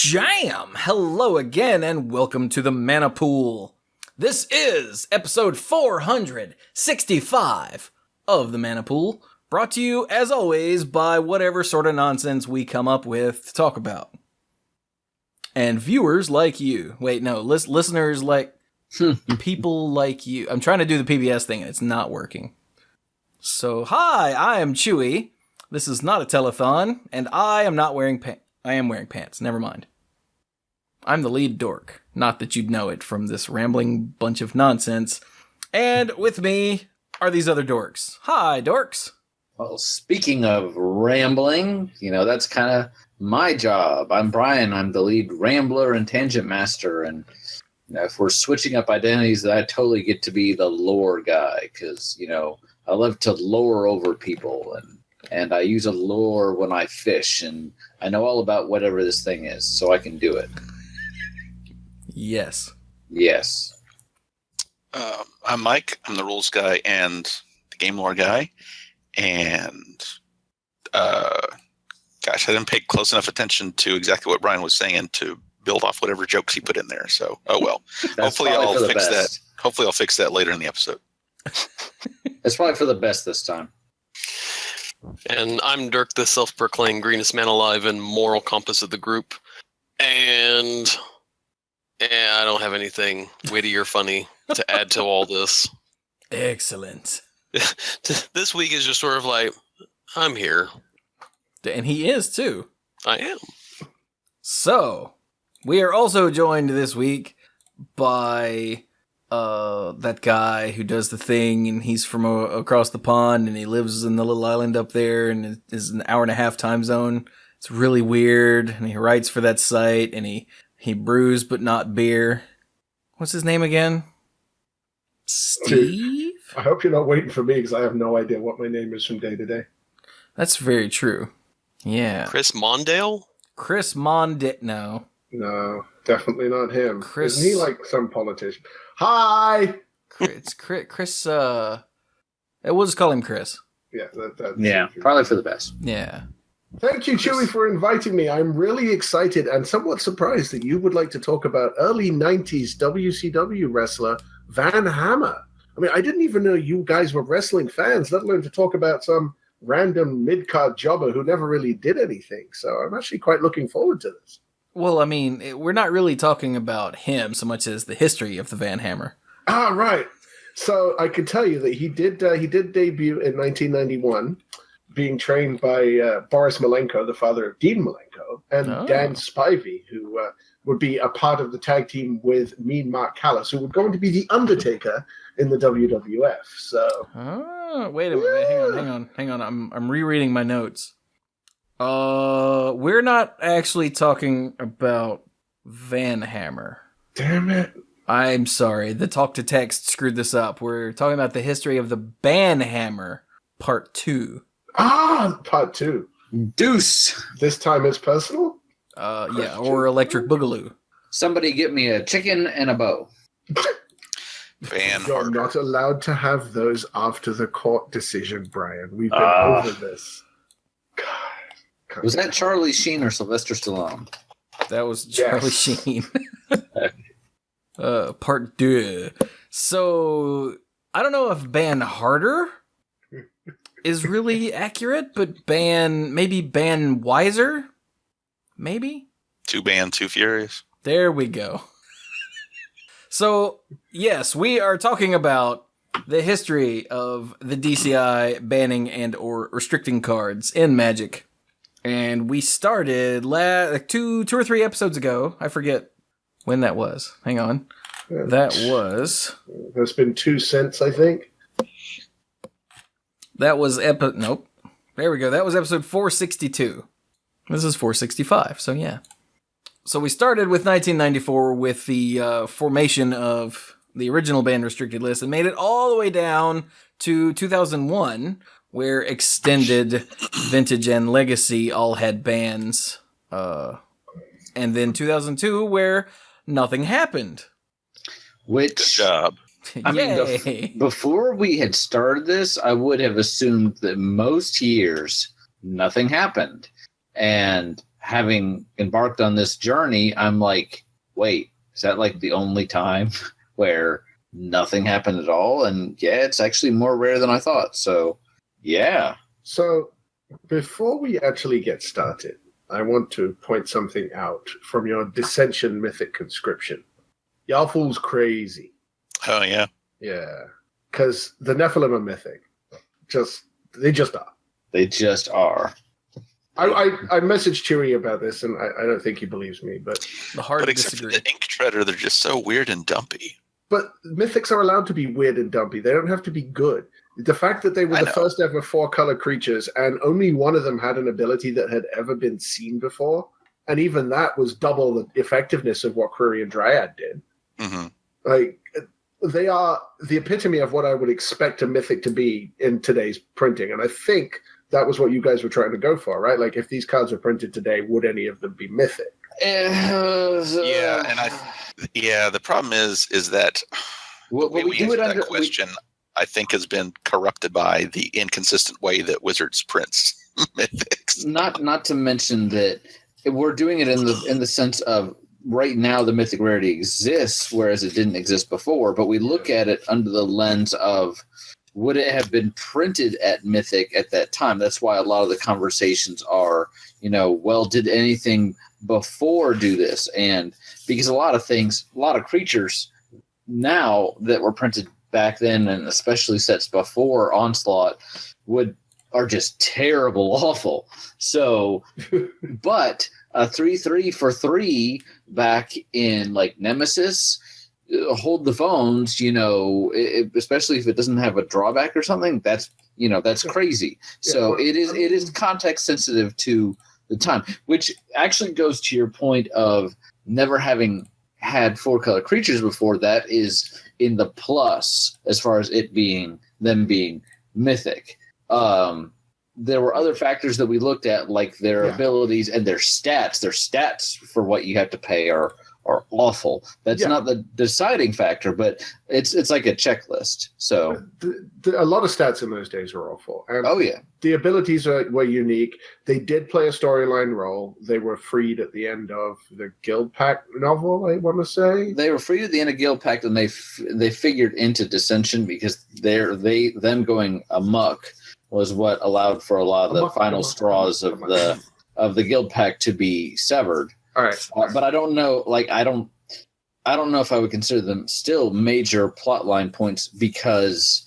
Jam! Hello again, and welcome to the Mana Pool. This is episode 465 of the Mana Pool, brought to you, as always, by whatever sort of nonsense we come up with to talk about. And viewers like you. Wait, no, listeners like... people like you. I'm trying to do the PBS thing, and it's not working. So, hi, I am Chewy. This is not a telethon, and I am not wearing pants. I am wearing pants, never mind. I'm the lead dork. Not that you'd know it from this rambling bunch of nonsense. And with me are these other dorks. Hi, dorks. Well, speaking of rambling, that's kind of my job. I'm Brian. I'm the lead rambler and tangent master. And if we're switching up identities, I totally get to be the lore guy because, I love to lore over people. And I use a lure when I fish, and I know all about whatever this thing is, so I can do it. Yes. I'm Mike. I'm the rules guy and the game lore guy. And, I didn't pay close enough attention to exactly what Brian was saying to build off whatever jokes he put in there. So, oh well. Hopefully I'll fix that. Hopefully I'll fix that later in the episode. It's probably for the best this time. And I'm Dirk, the self-proclaimed greenest man alive and moral compass of the group. And I don't have anything witty or funny to add to all this. Excellent. This week is just sort of like, I'm here. And he is, too. I am. So, we are also joined this week by... that guy who does the thing, and he's from across the pond, and he lives in the little island up there, and it is an hour and a half time zone. It's really weird, and he writes for that site, and he brews but not beer. What's his name again? Steve? I hope you're not waiting for me, because I have no idea what my name is from day to day. That's very true. Yeah. Chris Mondale? No. No, definitely not him. Chris... Isn't he like some politician? Hi! It's Chris, we'll just call him Chris. Yeah, that's probably for the best. Yeah. Thank you, Chewy, for inviting me. I'm really excited and somewhat surprised that you would like to talk about early 90s WCW wrestler Banhammer. I mean, I didn't even know you guys were wrestling fans, let alone to talk about some random mid-card jobber who never really did anything. So I'm actually quite looking forward to this. Well, I mean, we're not really talking about him so much as the history of the Banhammer. Ah, right. So I can tell you that he did debut in 1991, being trained by Boris Malenko, the father of Dean Malenko, and Dan Spivey, who would be a part of the tag team with Mean Mark Callis, who would go on to be the Undertaker in the WWF. So, wait a minute, hang on. I'm rereading my notes. We're not actually talking about Banhammer. Damn it. I'm sorry, the talk to text screwed this up. We're talking about the history of the Banhammer, part 2. Ah, part 2. Deuce. This time it's personal? Yeah, or Electric Boogaloo. Somebody get me a chicken and a bow. You're not allowed to have those after the court decision, Brian. We've been over this. God. Was that Charlie Sheen or Sylvester Stallone? That was Charlie Sheen. Part 2. So, I don't know if Ban Harder is really accurate, but maybe Ban Wiser? Maybe? Too banned, too furious. There we go. So, yes, we are talking about the history of the DCI banning and or restricting cards in Magic. And we started two or three episodes ago. I forget when that was. Hang on. That was... There's been 2 cents, I think. That was nope. There we go. That was episode 462. This is 465, so yeah. So we started with 1994 with the formation of the original banned restricted list and made it all the way down to 2001, where Extended, Vintage, and Legacy all had bans. And then 2002, where nothing happened. Which, good job. I mean, before we had started this, I would have assumed that most years nothing happened. And having embarked on this journey, I'm like, wait, is that like the only time where nothing happened at all? And yeah, it's actually more rare than I thought. So yeah. So before we actually get started, I want to point something out from your Dissension Mythic conscription. Y'all fools crazy. Oh yeah. Yeah. Because the Nephilim are mythic. They just are. They just are. I messaged Cheery about this, and I don't think he believes me, but Hard But to except disagree. for the Ink Treader, they're just so weird and dumpy. but mythics are allowed to be weird and dumpy. They don't have to be good. The fact that they were I the know. first ever 4-color creatures, and only one of them had an ability that had ever been seen before, and even that was double the effectiveness of what Quirion Dryad did. Hmm. Like, they are the epitome of what I would expect a mythic to be in today's printing, and I think that was what you guys were trying to go for, right? Like, if these cards were printed today, would any of them be mythic? Yeah, and the problem is that Well, the way we answer that question, I think, has been corrupted by the inconsistent way that Wizards prints mythics. Not to mention that we're doing it in the sense of right now the mythic rarity exists, whereas it didn't exist before. But we look at it under the lens of, would it have been printed at Mythic at that time? That's why a lot of the conversations are, well, did anything before do this? And because a lot of creatures now that were printed back then, and especially sets before Onslaught, are just terrible, awful. So, but a 3/3 for 3 back in like Nemesis, hold the phones, especially if it doesn't have a drawback or something, that's crazy. So it is context sensitive to the time, which actually goes to your point of never having had 4-color creatures before. That is in the plus as far as them being mythic. There were other factors that we looked at, like their abilities and their stats. Their stats for what you have to pay are awful. That's not the deciding factor, but it's like a checklist. So a lot of stats in those days were awful. And oh yeah, the abilities were unique. They did play a storyline role. They were freed at the end of the Guild Pact novel, I want to say. They were freed at the end of Guild Pact, and they figured into Dissension because them going amok was what allowed for a lot of the final straws of the Guild Pact to be severed. All right, but I don't know. Like I don't know if I would consider them still major plotline points because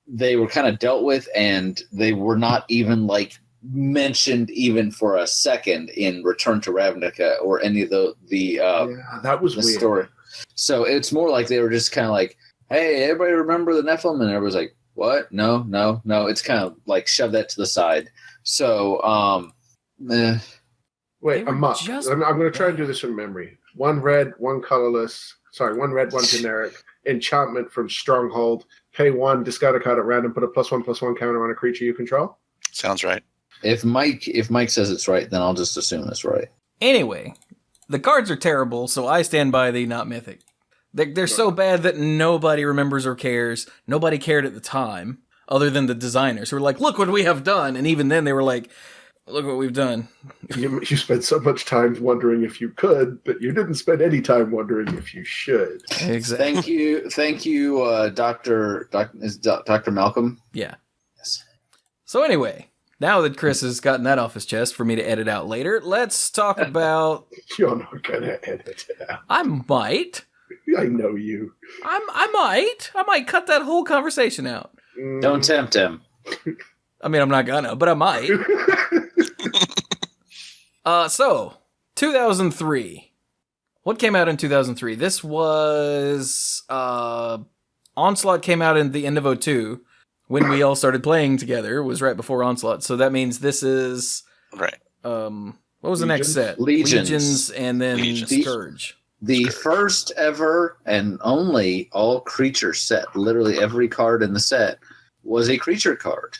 they were kind of dealt with, and they were not even like mentioned even for a second in Return to Ravnica or any of that was the weird. story. So it's more like they were just kind of like, "Hey, everybody remember the Nephilim?" And everybody's like, "What? No." It's kind of like shove that to the side. So, Wait, a muck. I'm going to try and do this from memory. 1 red, 1 colorless. Sorry, 1 red, 1 generic. Enchantment from Stronghold. Pay 1, discard a card at random, put a +1/+1 counter on a creature you control. Sounds right. If Mike says it's right, then I'll just assume it's right. Anyway, the cards are terrible, so I stand by the not mythic. They're so bad that nobody remembers or cares. Nobody cared at the time, other than the designers who were like, "Look what we have done," and even then they were like, "Look what we've done." You spent so much time wondering if you could, but you didn't spend any time wondering if you should. Exactly. Thank you, Dr. Malcolm. Yeah. Yes. So anyway, now that Chris has gotten that off his chest for me to edit out later, let's talk about... You're not going to edit it out. I might. I know you. I might cut that whole conversation out. Don't tempt him. I mean, I'm not gonna, but I might. So, 2003. What came out in 2003? This was... Onslaught came out in the end of 2002. When we all started playing together was right before Onslaught. So that means this is... Right. What was the next set? Legions. And then Legions. Scourge. The first ever and only all creature set, literally every card in the set, was a creature card.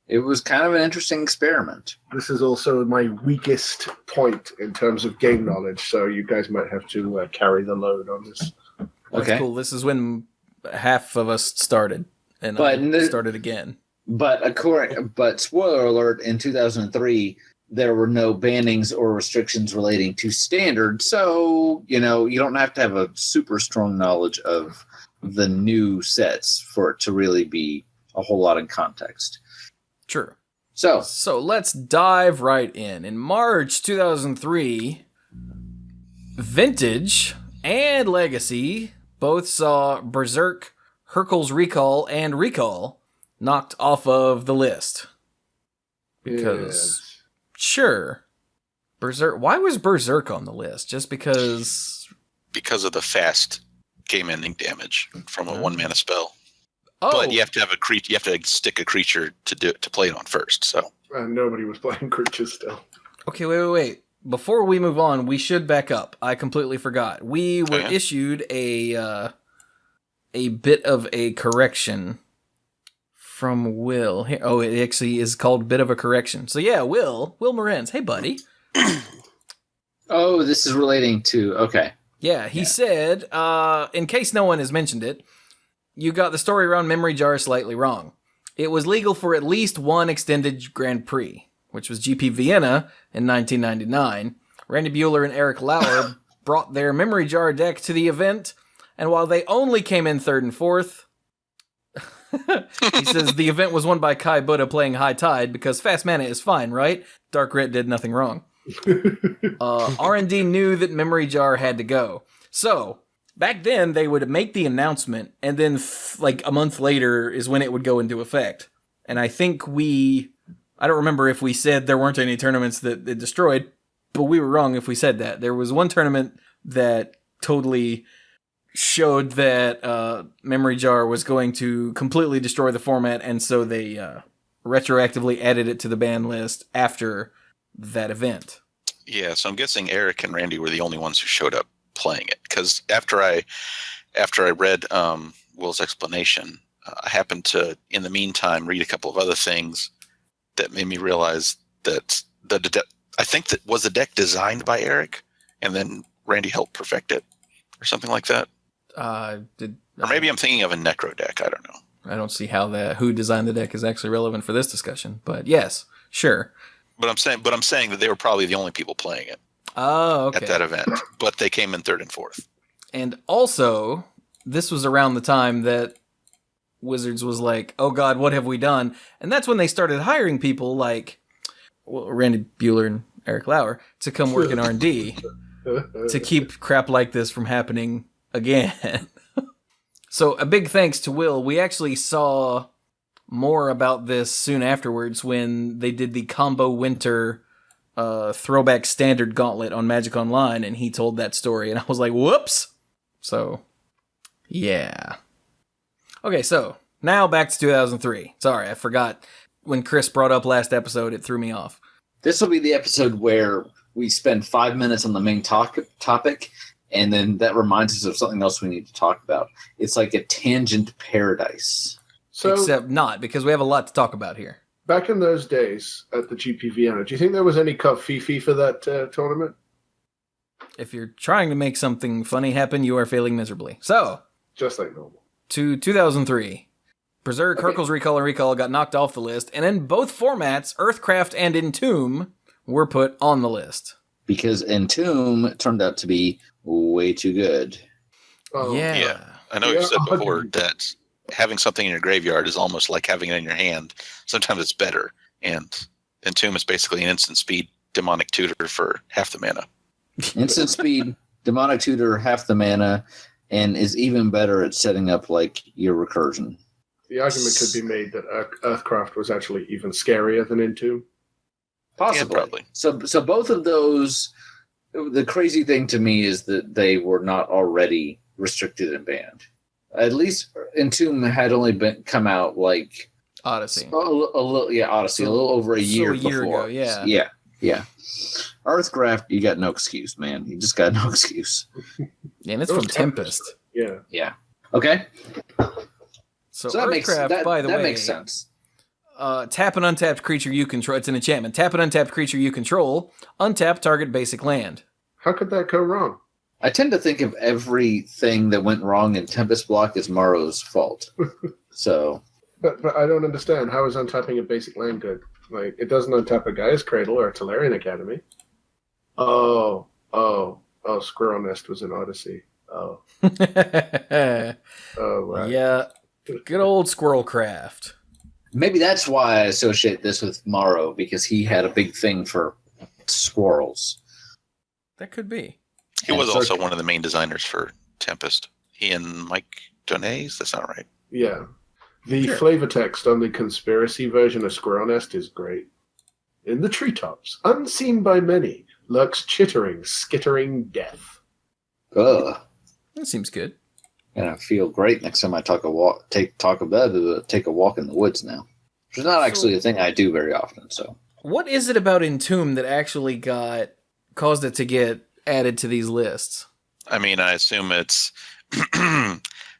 It was kind of an interesting experiment. This is also my weakest point in terms of game knowledge, so you guys might have to carry the load on this. That's Okay. cool. This is when half of us started, and I started again. But spoiler alert, in 2003, there were no bannings or restrictions relating to standard. So, you don't have to have a super strong knowledge of the new sets for it to really be a whole lot in context. True. So let's dive right in. In March 2003, Vintage and Legacy both saw Berserk, Hercules Recall, and Recall knocked off of the list. Because, sure, Berserk. Why was Berserk on the list? Just because? Because of the fast game-ending damage from a one-mana spell. Oh, But you have to have a creature. You have to stick a creature to play it on first. So Nobody was playing creatures still. okay. Wait. Before we move on, we should back up. I completely forgot. We were Okay. issued a bit of a correction from Will. Here, it actually is called Bit of a Correction. So yeah, Will Morenz. Hey, buddy. Oh, this is relating to, okay. Yeah, he said, in case no one has mentioned it, you got the story around Memory Jar slightly wrong. It was legal for at least one extended Grand Prix, which was GP Vienna in 1999. Randy Buehler and Eric Lauer brought their Memory Jar deck to the event, and while they only came in third and fourth, he says the event was won by Kai Buddha playing High Tide because fast mana is fine, right? Dark Ret did nothing wrong. R&D knew that Memory Jar had to go. So, back then, they would make the announcement, and then like a month later is when it would go into effect. And I think I don't remember if we said there weren't any tournaments that it destroyed, but we were wrong if we said that. There was one tournament that totally showed that Memory Jar was going to completely destroy the format, and so they retroactively added it to the ban list after that event. yeah, so I'm guessing Eric and Randy were the only ones who showed up playing it. Because after I read Will's explanation, I happened to, in the meantime, read a couple of other things that made me realize that I think that was the deck designed by Eric, and then Randy helped perfect it, or something like that. Or maybe I'm thinking of a Necro deck. I don't know. I don't see how who designed the deck is actually relevant for this discussion, but yes, sure. But I'm saying that they were probably the only people playing it Oh, okay. at that event. But they came in third and fourth. And also, this was around the time that Wizards was like, oh God, what have we done? And that's when they started hiring people like Randy Buehler and Eric Lauer to come work in R&D to keep crap like this from happening again. So a big thanks to Will. We actually saw more about this soon afterwards when they did the Combo Winter throwback standard gauntlet on Magic Online, and he told that story, and I was like, whoops! So, yeah. Okay, so, now back to 2003. Sorry, I forgot. When Chris brought up last episode, it threw me off. This will be the episode where we spend 5 minutes on the main topic, and then that reminds us of something else we need to talk about. It's like a tangent paradise. So, Except not, because we have a lot to talk about here. back in those days at the GP Vienna, do you think there was any Fifi for that tournament? If you're trying to make something funny happen, you are failing miserably. So, Just like normal. to 2003. Berserk, Okay. Hercules Recall, and Recall got knocked off the list, and in both formats, Earthcraft and Entomb were put on the list. Because Entomb turned out to be way too good. Oh, Yeah. I know Yeah, you've said I'll before do- that having something in your graveyard is almost like having it in your hand. Sometimes it's better. And Entomb is basically an instant speed demonic tutor for half the mana. Instant speed, demonic tutor, half the mana, and is even better at setting up like your recursion. The argument could be made that Earthcraft was actually even scarier than Entomb. Possibly. Yeah, probably. So both of those, the crazy thing to me is that they were not already restricted and banned. At least Entomb had only come out like Odyssey. a little, Odyssey, a little over a year before. Ago, Yeah. Earthcraft, you got no excuse, man. You just got no excuse. Yeah, and it's It from was Tempest. Yeah. Okay, So, so that makes Earthcraft, by the that way, makes sense. Tap an untapped creature you control. It's an enchantment. Tap an untapped creature you control. Untap target basic land. How could that go wrong? I tend to think of everything that went wrong in Tempest Block as Morrow's fault. So But I don't understand. How is untapping a basic land good? Like, it doesn't untap a Gaia's Cradle or a Tolarian Academy. Oh, Squirrel Nest was in Odyssey. Oh, right. Yeah, good old Squirrelcraft. Maybe that's why I associate this with Morrow, because he had a big thing for squirrels. That could be. He was also one of the main designers for Tempest. He and Mike Donays? That's not right. Yeah. The Sure. flavor text on the conspiracy version of Squirrel Nest is great. In the treetops, unseen by many, lurks chittering, skittering death. Ugh. That seems good. And I feel great next time I take a walk in the woods now. Which is not actually a thing I do very often, so. What is it about Entomb that actually caused it to get added to these lists? I mean, I assume it's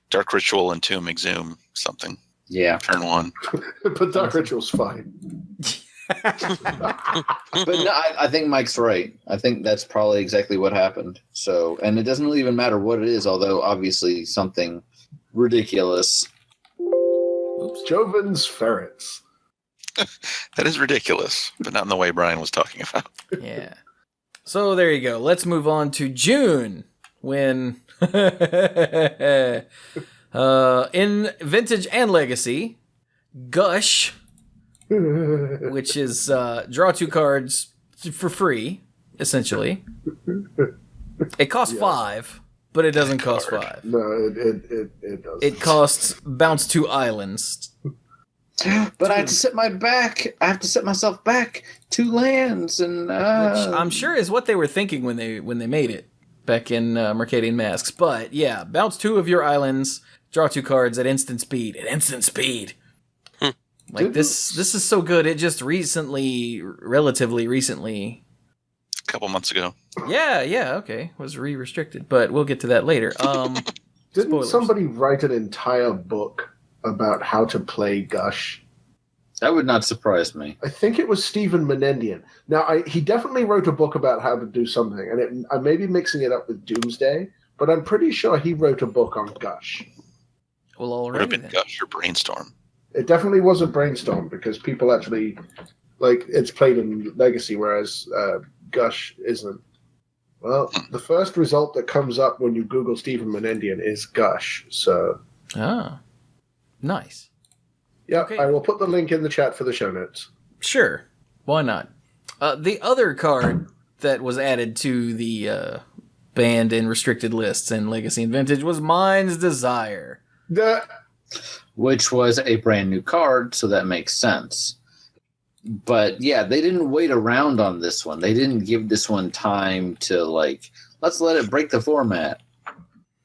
Dark Ritual and Tomb Exhume something. Yeah. Turn 1. But Dark Ritual's fine. But no, I think Mike's right. I think that's probably exactly what happened. So, and it doesn't really even matter what it is, although obviously something ridiculous. Oops. Joven's Ferrets. That is ridiculous, but not in the way Brian was talking about. Yeah. So there you go. Let's move on to June, when in Vintage and Legacy, Gush, which is draw 2 cards for free, essentially. It costs 5, but it doesn't cost 5. No, it doesn't. It costs bounce 2 islands. But I have to set myself back 2 lands, and Which I'm sure is what they were thinking when they made it back in Mercadian Masks. But yeah, bounce 2 of your islands, draw 2 cards at instant speed. Like this is so good. It just relatively recently. A couple months ago. Yeah, okay, was restricted, but we'll get to that later. Didn't spoilers. somebody write an entire book about how to play Gush? that would not surprise me. I think it was Stephen Menendian. Now, he definitely wrote a book about how to do something, and I may be mixing it up with Doomsday, but I'm pretty sure he wrote a book on Gush. Well, Would have already been then. Gush or Brainstorm. It definitely was a brainstorm because people actually, like, it's played in Legacy, whereas Gush isn't. Well, the first result that comes up when you Google Stephen Menendian is Gush, so... Ah, nice. Yeah, Okay. I will put the link in the chat for the show notes. Sure, why not? The other card that was added to the banned and restricted lists in Legacy and Vintage was Mind's Desire. Which was a brand new card, so that makes sense. But yeah, they didn't wait around on this one. They didn't give this one time to, like, let's let it break the format.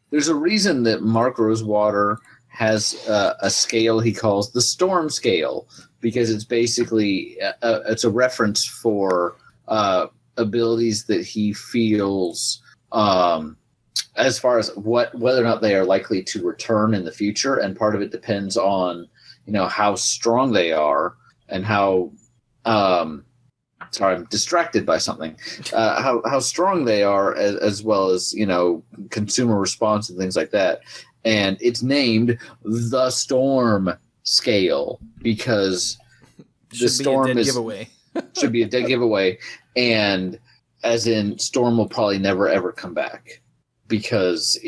There's a reason that Mark Rosewater has a scale he calls the Storm Scale, because it's basically it's a reference for abilities that he feels as far as whether or not they are likely to return in the future, and part of it depends on how strong they are and how sorry, I'm distracted by something. How strong they are, as well as consumer response and things like that. And it's named the Storm Scale because the storm be a dead giveaway. should be a dead giveaway, and as in Storm will probably never ever come back because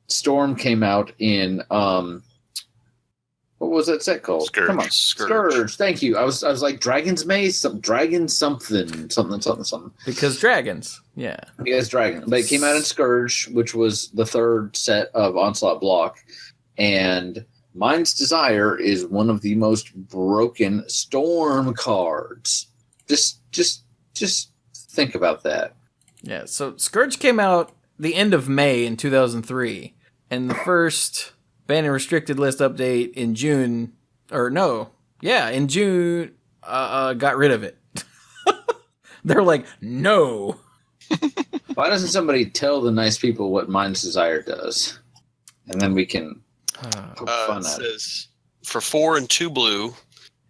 Storm came out in what was that set called? Scourge. Come on, Scourge. Thank you. I was like Dragon's Maze, Dragon something. Because dragons, yeah. Yes, Dragon. But it came out in Scourge, which was the 3rd set of Onslaught block, and Mind's Desire is one of the most broken Storm cards. Just think about that. Yeah, so Scourge came out the end of May in 2003, and the first Ban and Restricted List update in June, in June, got rid of it. They're like, no. Why doesn't somebody tell the nice people what Mind's Desire does? And then we can poke fun It at it. says, for 4 and 2 blue,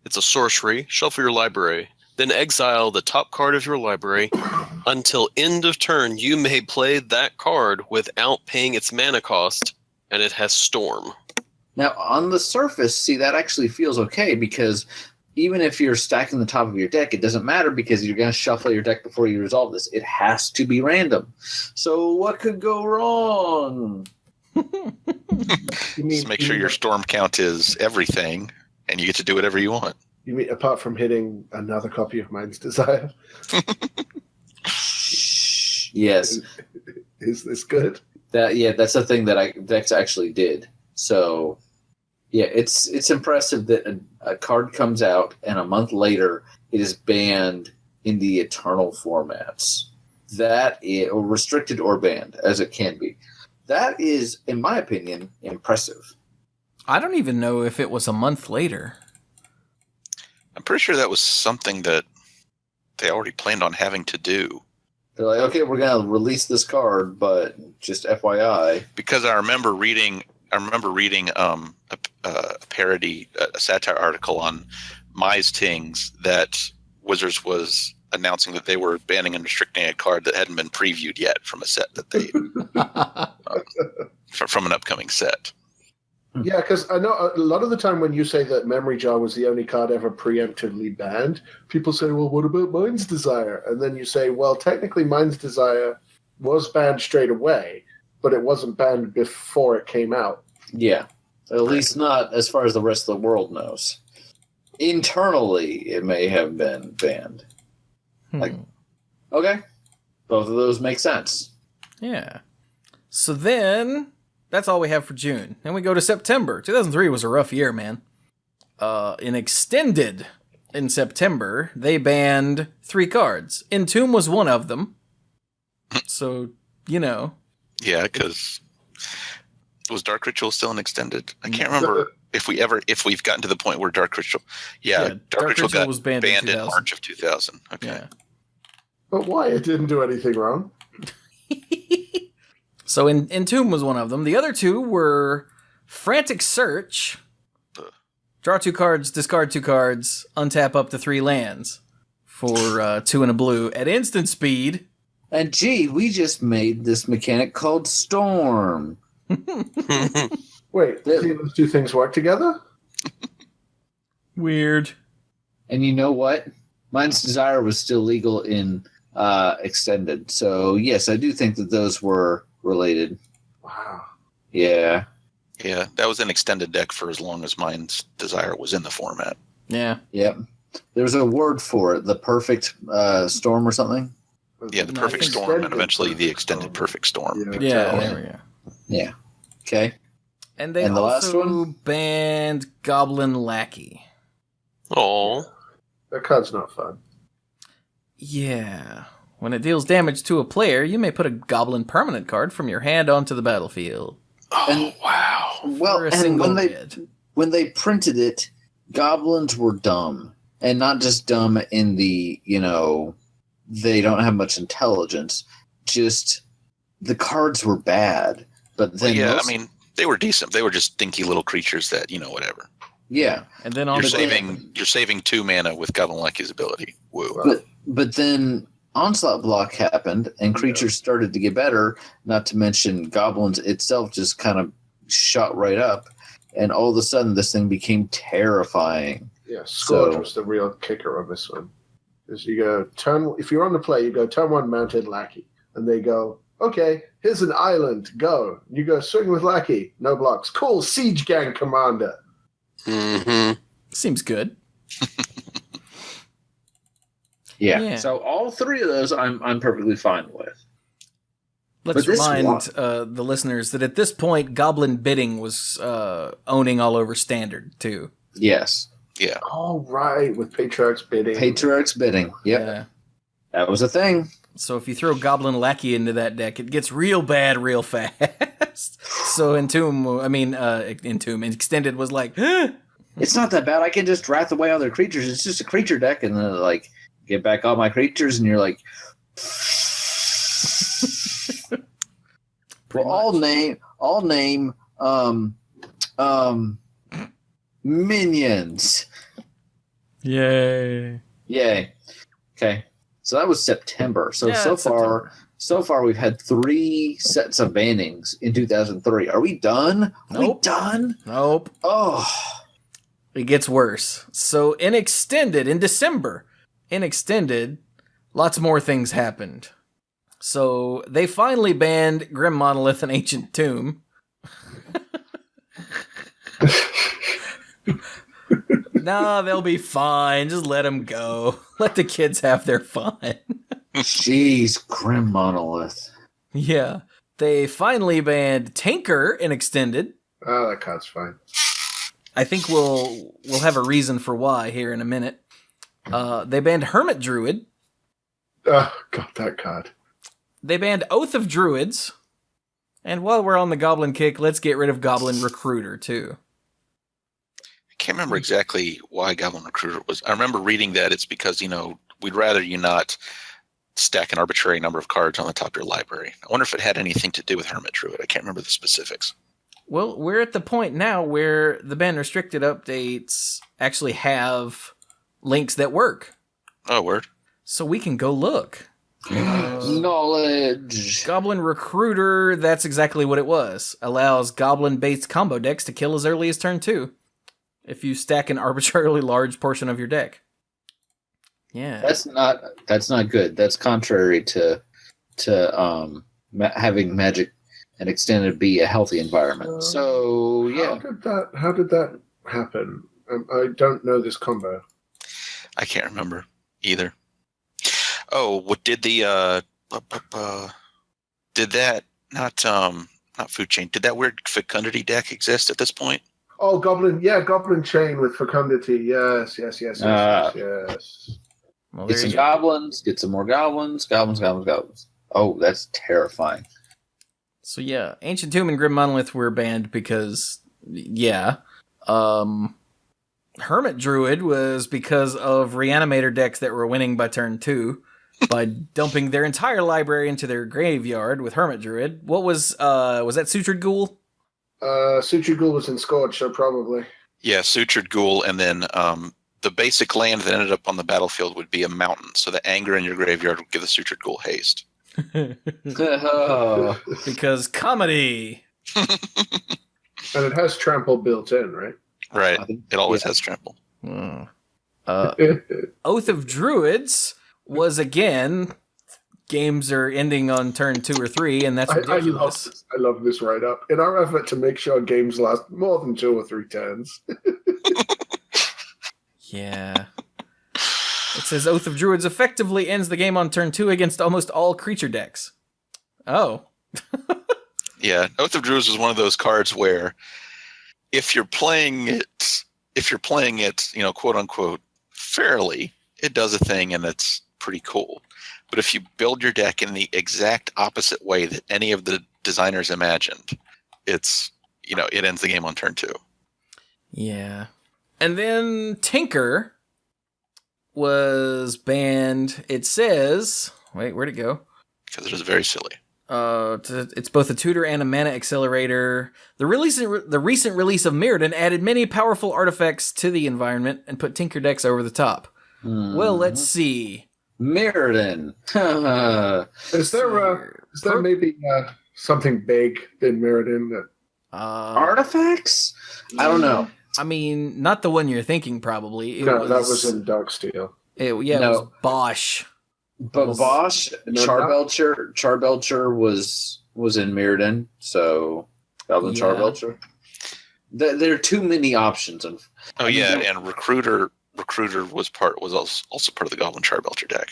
it's a sorcery. Shuffle your library. Then exile the top card of your library. Until end of turn, you may play that card without paying its mana cost, and it has Storm. Now, on the surface, see, that actually feels okay because even if you're stacking the top of your deck, it doesn't matter because you're going to shuffle your deck before you resolve this. It has to be random. So what could go wrong? Just make sure your storm count is everything, and you get to do whatever you want. You mean apart from hitting another copy of Mind's Desire? Yes. Is this good? That's the thing that Dex actually did. So, yeah, it's impressive that a card comes out and a month later it is banned in the Eternal formats. That is, or restricted or banned, as it can be. That is, in my opinion, impressive. I don't even know if it was a month later. I'm pretty sure that was something that they already planned on having to do. They're like, okay, we're going to release this card, but just FYI. Because I remember reading a parody, a satire article on Mize Tings that Wizards was announcing that they were banning and restricting a card that hadn't been previewed yet from a set that they from an upcoming set. Yeah, because I know a lot of the time when you say that Memory Jar was the only card ever preemptively banned, people say, well, what about Mind's Desire? And then you say, well, technically Mind's Desire was banned straight away, but it wasn't banned before it came out. Yeah, at least not as far as the rest of the world knows. Internally, it may have been banned. Like, okay, both of those make sense. Yeah. So then, that's all we have for June. Then we go to September. 2003 was a rough year, man. In Extended, in September, they banned 3 cards. Entomb was one of them. So, you know. Yeah, because was Dark Ritual still in Extended? I can't remember if we've gotten to the point where Dark Ritual. Yeah, Dark Ritual got was banned in March of 2000. Okay. Yeah. But why? It didn't do anything wrong. So Entomb was one of them. The other 2 were Frantic Search. Draw 2 cards, discard 2 cards, untap up to 3 lands for 2 and a blue at instant speed. And gee, we just made this mechanic called Storm. Wait, see those 2 things work together? Weird. And you know what? Mind's Desire was still legal in Extended. So, yes, I do think that those were related. Wow. Yeah. Yeah, that was an Extended deck for as long as Mind's Desire was in the format. Yeah. Yep. There's a word for it, the perfect storm or something. Yeah, the No, Perfect I think Storm, and eventually the Extended Perfect Storm. Yeah, there we go. Yeah. Okay. And they And the last also one? banned Goblin Lackey. Oh, That card's not fun. Yeah. When it deals damage to a player, you may put a Goblin permanent card from your hand onto the battlefield. And, Wow. well, For a and single when bid. they printed it, goblins were dumb. And not just dumb in the, they don't have much intelligence. Just the cards were bad. But then they were decent. They were just dinky little creatures that, whatever. Yeah. And then on You're saving 2 mana with Goblin Lackey's ability. Woo. But then Onslaught Block happened, and creatures started to get better, not to mention goblins itself just kind of shot right up, and all of a sudden this thing became terrifying. Yeah, Scourge was the real kicker on this one. Is you go if you're on the play, you go turn 1 Mounted Lackey, and they go, okay, here's an island, go. You go swing with Lackey, no blocks. Cool, Siege Gang Commander. mm-hmm. Seems good. Yeah. So all 3 of those I'm perfectly fine with. Let's But this remind one- the listeners that at this point, Goblin Bidding was owning all over Standard, too. Yes. Yeah. All right, with Patriarch's Bidding. Patriarch's Bidding. Yep. Yeah. That was a thing. So if you throw Goblin Lackey into that deck, it gets real bad real fast. So Extended was like, It's not that bad. I can just wrath away other creatures. It's just a creature deck, and then like get back all my creatures, and you're like, well, all name minions. Yay. Yay. Okay. So that was September. So Yeah, it's far we've had 3 sets of bannings in 2003. Are we done? Are we Nope. done? Nope. Oh. It gets worse. So in December, lots more things happened. So they finally banned Grim Monolith and Ancient Tomb. Nah, they'll be fine. Just let them go. Let the kids have their fun. Jeez, Grim Monolith. Yeah. They finally banned Tinker in Extended. Oh, that card's fine. I think we'll have a reason for why here in a minute. They banned Hermit Druid. Oh, God, that card. They banned Oath of Druids. And while we're on the Goblin kick, let's get rid of Goblin Recruiter, too. I can't remember exactly why Goblin Recruiter was. I remember reading that it's because, we'd rather you not stack an arbitrary number of cards on the top of your library. I wonder if it had anything to do with Hermit Druid. I can't remember the specifics. Well, we're at the point now where the ban restricted updates actually have links that work. Oh, word. So we can go look. Knowledge. Goblin Recruiter, that's exactly what it was. Allows goblin-based combo decks to kill as early as turn 2 if you stack an arbitrarily large portion of your deck. Yeah. That's not good. That's contrary to having Magic and Extended be a healthy environment. So yeah. How did that happen? I don't know this combo. I can't remember either. Oh, what did the did that not Food Chain? Did that weird Fecundity deck exist at this point? Oh, Goblin Chain with Fecundity. Yes. Well, Get some goblins, get some more goblins. Oh, that's terrifying. So yeah, Ancient Tomb and Grim Monolith were banned because, yeah. Hermit Druid was because of Reanimator decks that were winning by turn 2 by dumping their entire library into their graveyard with Hermit Druid. What was that Sutured Ghoul? Sutured Ghoul was in Scorch, so probably. Yeah, Sutured Ghoul, and then the basic land that ended up on the battlefield would be a mountain, so the anger in your graveyard would give the Sutured Ghoul haste. Because comedy! And it has trample built in, right? Right. It always has trample. Oath of Druids was, again, games are ending on turn 2 or 3, and that's ridiculous. I love this write-up. In our effort to make sure games last more than 2 or 3 turns. Yeah. It says Oath of Druids effectively ends the game on turn 2 against almost all creature decks. Oh. Yeah, Oath of Druids is one of those cards where if you're playing it, quote unquote, fairly, it does a thing and it's pretty cool. But if you build your deck in the exact opposite way that any of the designers imagined, it ends the game on turn 2. Yeah. And then Tinker was banned. It says, wait, where'd it go? Because it is very silly. It's both a tutor and a mana accelerator. The recent release of Mirrodin added many powerful artifacts to the environment and put Tinker decks over the top. Well, let's see. Mirrodin. Is there maybe something big in Mirrodin that artifacts? I don't know. I mean, not the one you're thinking, probably. That was in Darksteel. It was Bosch. But Bosch, Charbelcher was in Mirrodin, so Goblin Charbelcher. There are too many options. And Recruiter was also part of the Goblin Charbelcher deck.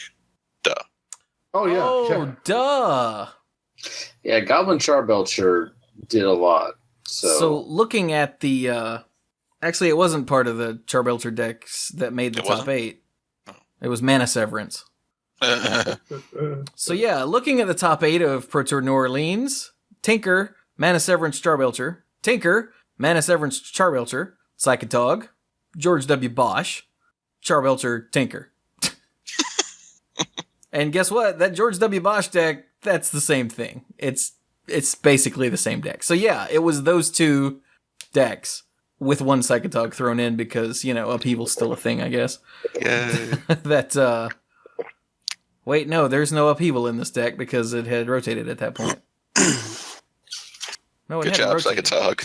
Duh. Oh yeah. Oh, duh. Yeah, Goblin Charbelcher did a lot. So looking at the actually, it wasn't part of the Charbelcher decks that made the top 8. It was Mana Severance. So yeah, looking at the top 8 of Pro Tour New Orleans, Tinker, Mana Severance Charbelcher, Tinker, Mana Severance Charbelcher, Psychotog, George W. Bosch, Charbelcher, Tinker. And guess what? That George W. Bosch deck, that's the same thing. It's basically the same deck. So yeah, it was those 2 decks with 1 Psychotog thrown in because, upheaval's still a thing, I guess. Yeah. Wait, no, there's no upheaval in this deck because it had rotated at that point. No, it Good job, rotated. Psychotog.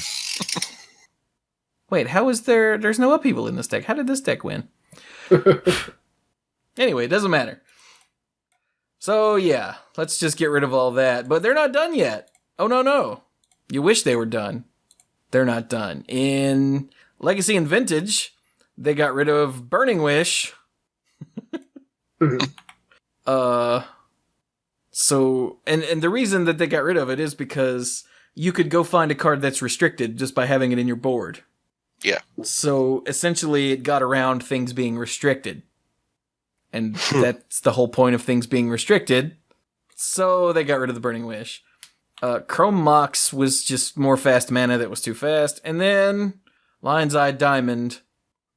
Wait, how is there's no upheaval in this deck? How did this deck win? Anyway, it doesn't matter. So yeah, let's just get rid of all that. But they're not done yet. Oh no. You wish they were done. They're not done. In Legacy and Vintage, they got rid of Burning Wish. So the reason that they got rid of it is because you could go find a card that's restricted just by having it in your board. Yeah. So essentially it got around things being restricted. And that's the whole point of things being restricted. So they got rid of the Burning Wish. Chrome Mox was just more fast mana that was too fast. And then Lion's Eye Diamond,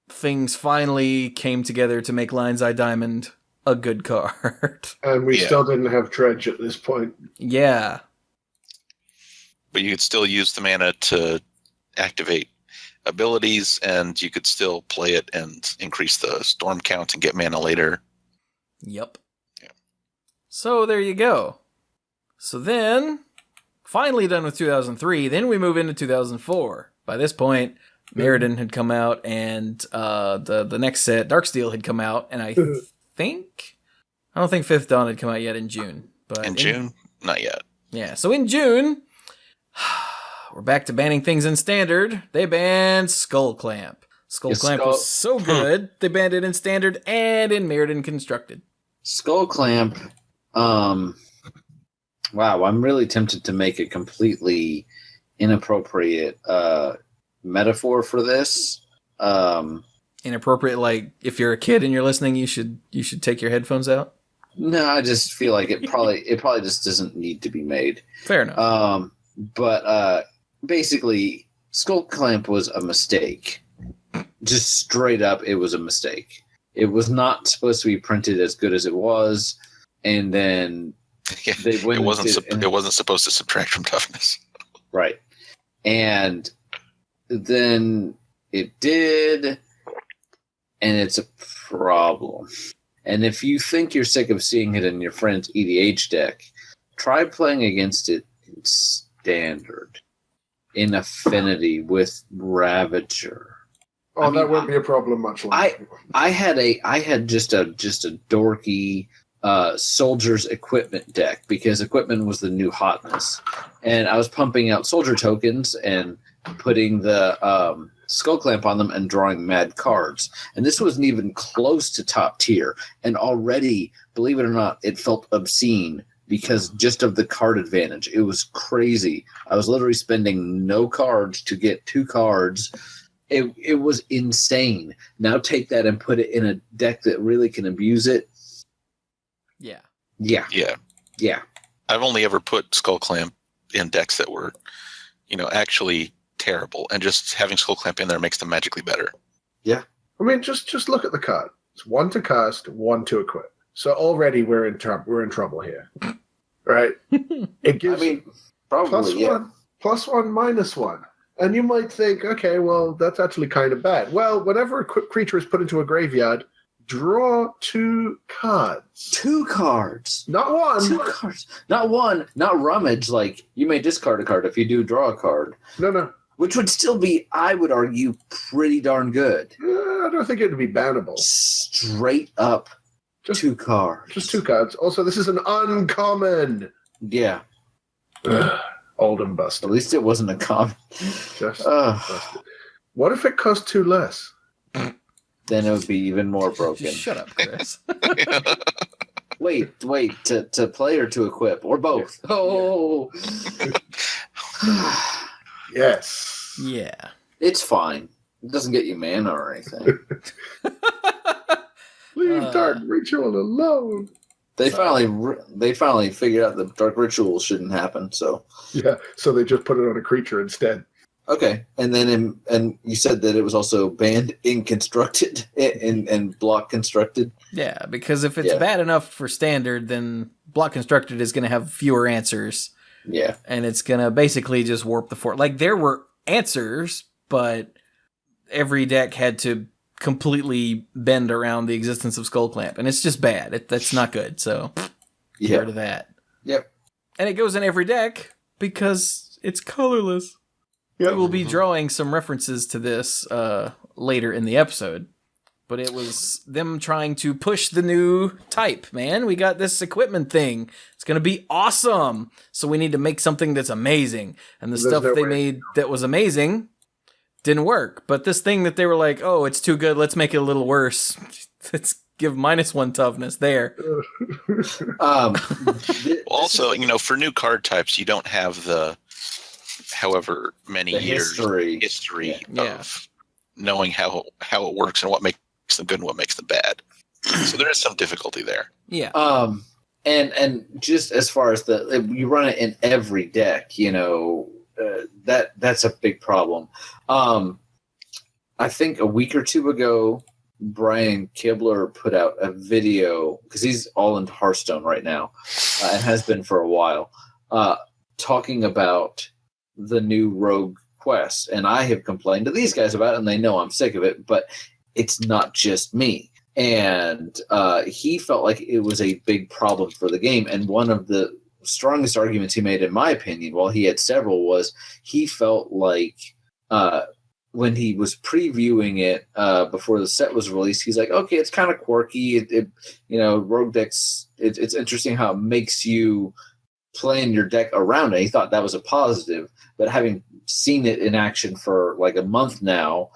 things finally came together to make Lion's Eye Diamond a good card. And we still didn't have Dredge at this point. Yeah. But you could still use the mana to activate abilities, and you could still play it and increase the storm count and get mana later. Yep. Yeah. So there you go. So then, finally done with 2003, then we move into 2004. By this point, Mirrodin had come out, and the next set, Darksteel, had come out, and I don't think Fifth Dawn had come out yet in June. But In June? Not yet. Yeah, so in June, we're back to banning things in Standard. They banned Skull Clamp. Skull Clamp was so good, they banned it in Standard and in Mirrodin Constructed. Skull Clamp. Wow, I'm really tempted to make a completely inappropriate metaphor for this. Inappropriate, like if you're a kid and you're listening, you should take your headphones out. No, I just feel like it probably just doesn't need to be made. Fair enough. But basically, Skull Clamp was a mistake. Just straight up, it was a mistake. It was not supposed to be printed as good as it was, and then it wasn't supposed to subtract from toughness. Right, and then it did, and it's a problem. And if you think you're sick of seeing it in your friend's EDH deck, try playing against it in Standard, in Affinity with Ravager. Oh, that won't be a problem much longer. I had just a dorky soldiers equipment deck, because equipment was the new hotness, and I was pumping out soldier tokens and putting the Skull Clamp on them and drawing mad cards. And this wasn't even close to top tier, and already, believe it or not, it felt obscene because just of the card advantage. It was crazy. I was literally spending no cards to get 2 cards. It was insane. Now take that and put it in a deck that really can abuse it. Yeah. I've only ever put Skull Clamp in decks that were, actually terrible, and just having Skull Clamp in there makes them magically better. Yeah. I mean, just look at the card. It's 1 to cast, 1 to equip. So already we're in trouble here, right? It gives probably +1, -1. And you might think, okay, well, that's actually kind of bad. Well, whenever a creature is put into a graveyard, draw 2 cards. 2 cards. Not 1. 2 cards. Not 1. Not rummage. Like, you may discard a card if you do draw a card. No. Which would still be, I would argue, pretty darn good. I don't think it would be bannable. Straight up, just 2 cards. Just 2 cards. Also, this is an uncommon. Yeah. Old and busted. At least it wasn't a common. Just busted. What if it cost 2 less? Then it would be even more broken. Just shut up, Chris. Wait, to play or to equip? Or both? Yeah. Oh! Yes. Yeah. It's fine. It doesn't get you mana or anything. Leave Dark Ritual alone. They finally figured out that Dark Ritual shouldn't happen, so... Yeah, so they just put it on a creature instead. Okay, and then and you said that it was also banned in Constructed and Block Constructed? Yeah, because if it's bad enough for Standard, then Block Constructed is going to have fewer answers. Yeah. And it's going to basically just warp the fort. Like, there were answers, but every deck had to completely bend around the existence of Skull Clamp, and it's just bad. That's not good, so get rid of that. Yep. And it goes in every deck because it's colorless. We will be drawing some references to this later in the episode. But it was them trying to push the new type, man. We got this equipment thing. It's going to be awesome. So we need to make something that's amazing. And the stuff they made that was amazing didn't work. But this thing that they were like, oh, it's too good. Let's make it a little worse. Let's give -1 toughness there. Also, for new card types, you don't have the however many years history of knowing how it works and what makes them good and what makes them bad. So there is some difficulty there. Yeah. And just as far as you run it in every deck, that's a big problem. I think a week or two ago, Brian Kibler put out a video because he's all into Hearthstone right now and has been for a while, talking about the new Rogue Quest. And I have complained to these guys about it, and they know I'm sick of it, but it's not just me. And he felt like it was a big problem for the game. And one of the strongest arguments he made, in my opinion, while he had several, was he felt like when he was previewing it before the set was released, he's like, okay, it's kind of quirky. Rogue decks, it's interesting how it makes you plan your deck around it. He thought that was a positive. But having seen it in action for like a month now,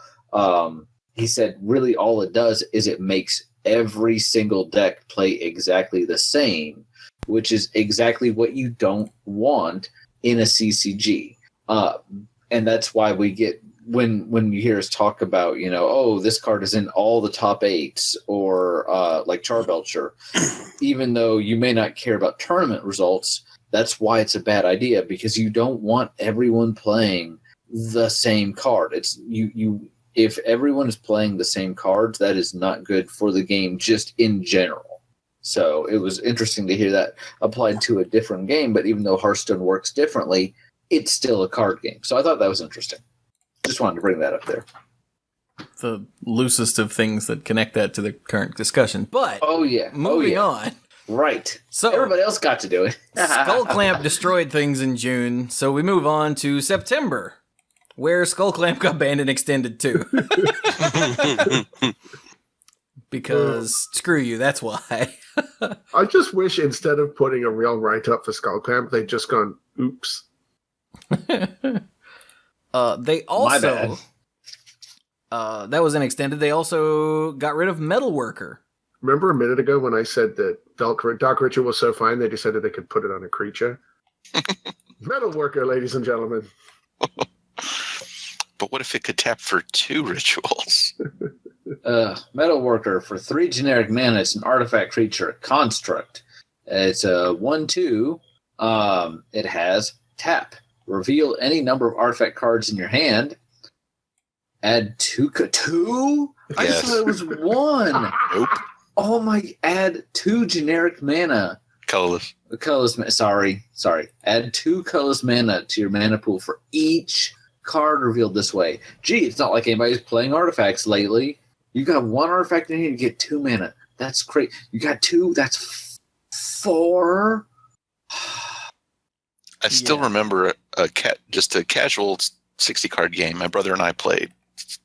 he said really all it does is it makes every single deck play exactly the same, which is exactly what you don't want in a CCG. And that's why we get, when you hear us talk about, this card is in all the top 8s or like Charbelcher, even though you may not care about tournament results, that's why it's a bad idea, because you don't want everyone playing the same card. It's if everyone is playing the same cards, that is not good for the game just in general. So it was interesting to hear that applied to a different game, but even though Hearthstone works differently, it's still a card game. So I thought that was interesting. Just wanted to bring that up there. The loosest of things that connect that to the current discussion. But moving on. Right. So everybody else got to do it. Skullclamp destroyed things in June, so we move on to September, where Skullclamp got banned and extended too. Because screw you, that's why. I just wish instead of putting a real write-up for Skullclamp, they'd just gone, oops. They also, that was an extended, they also got rid of Metalworker. Remember a minute ago when I said that Dark Ritual was so fine they decided they could put it on a creature? Metalworker, ladies and gentlemen. But what if it could tap for 2 rituals? Metalworker for 3 generic mana. It's an artifact creature, a construct. It's a 1/2. It has tap. Reveal any number of artifact cards in your hand. Add 2. Two? Yes. I thought it was 1. Nope. Oh my! Add 2 generic mana. Colorless. Sorry. Add 2 colorless mana to your mana pool for each card revealed this way. Gee, it's not like anybody's playing artifacts lately. You got 1 artifact in here, you get 2 mana. That's great. You got 2. That's 4. I still remember just a casual 60 card game my brother and I played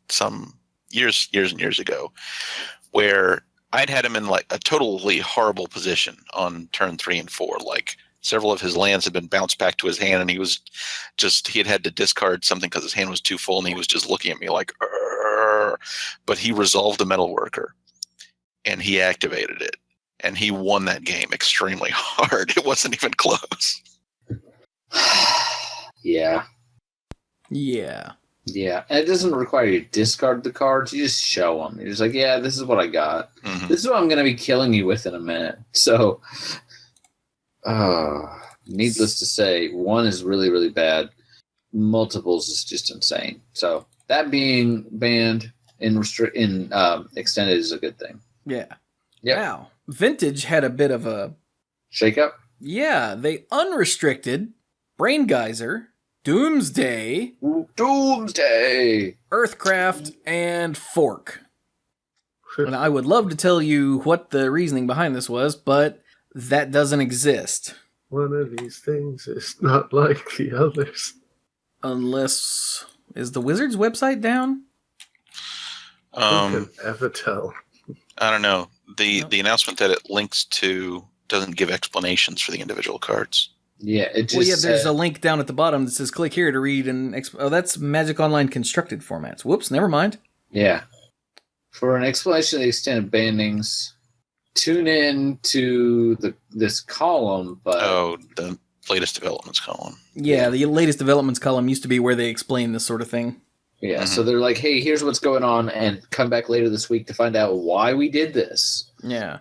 some years and years ago, where I'd had him in like a totally horrible position on turn 3 and 4. Like several of his lands had been bounced back to his hand, and he had to discard something because his hand was too full, and he was just looking at me like, "Arr." But he resolved the Metalworker, and he activated it, and he won that game extremely hard. It wasn't even close. Yeah. And it doesn't require you to discard the cards. You just show them. You're just like, yeah, this is what I got. Mm-hmm. This is what I'm going to be killing you with in a minute. So, needless to say, 1 is really, really bad. Multiples is just insane. So that being banned in extended is a good thing. Yeah. Yep. Wow. Vintage had a bit of a shake up. Yeah, they unrestricted Brain Geyser, Doomsday, Earthcraft, and Fork. And I would love to tell you what the reasoning behind this was, but that doesn't exist. One of these things is not like the others. Unless... Is the Wizards website down? Who can ever tell? I don't know. The announcement that it links to doesn't give explanations for the individual cards. Yeah, it just there's a link down at the bottom that says click here to read and that's Magic Online constructed formats. Whoops, never mind. Yeah. For an explanation of the extent of bannings, tune in to this column, but the latest developments column. Yeah, the latest developments column used to be where they explain this sort of thing. yeah, so they're like, hey, here's what's going on, and come back later this week to find out why we did this. Yeah.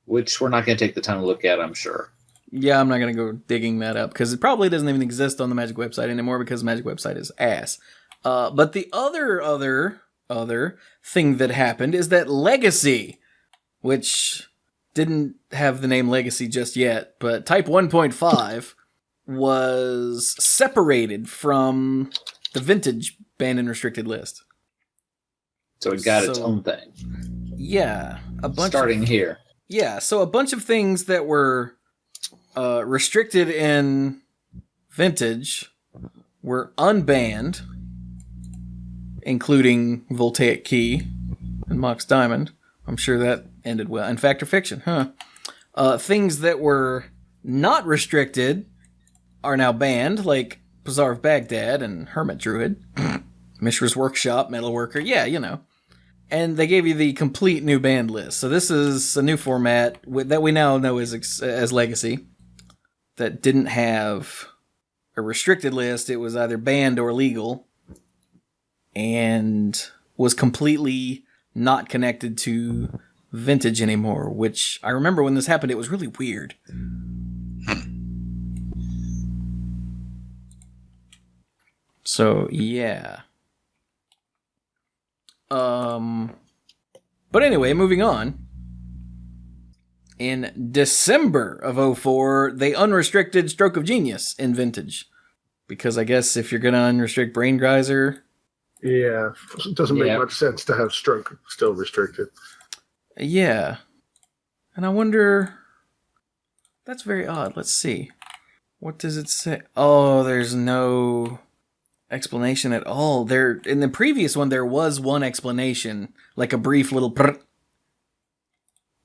Which we're not going to take the time to look at, I'm sure. Yeah, I'm not going to go digging that up because it probably doesn't even exist on the Magic website anymore because the Magic website is ass. But the other thing that happened is that Legacy, which didn't have the name Legacy just yet, but Type 1.5 was separated from the Vintage banned and restricted list. So it got its own thing. Yeah, Starting here. Yeah, so a bunch of things that were restricted in Vintage were unbanned, including Voltaic Key and Mox Diamond. I'm sure that ended well. And Fact or Fiction, things that were not restricted are now banned, like Bazaar of Baghdad and Hermit Druid, Mishra's Workshop, Metalworker, yeah, you know. And they gave you the complete new banned list. So this is a new format that we now know as Legacy that didn't have a restricted list. It was either banned or legal and was completely not connected to Vintage anymore, which I remember when this happened, it was really weird. So, yeah. But anyway, moving on. In December of 2004, they unrestricted Stroke of Genius in Vintage. Because I guess if you're going to unrestrict Brain Geyser... Yeah, it doesn't make much sense to have Stroke still restricted. Yeah. And I wonder... That's very odd. Let's see. What does it say? Oh, there's no explanation at all. In the previous one, there was one explanation, like a brief little prr.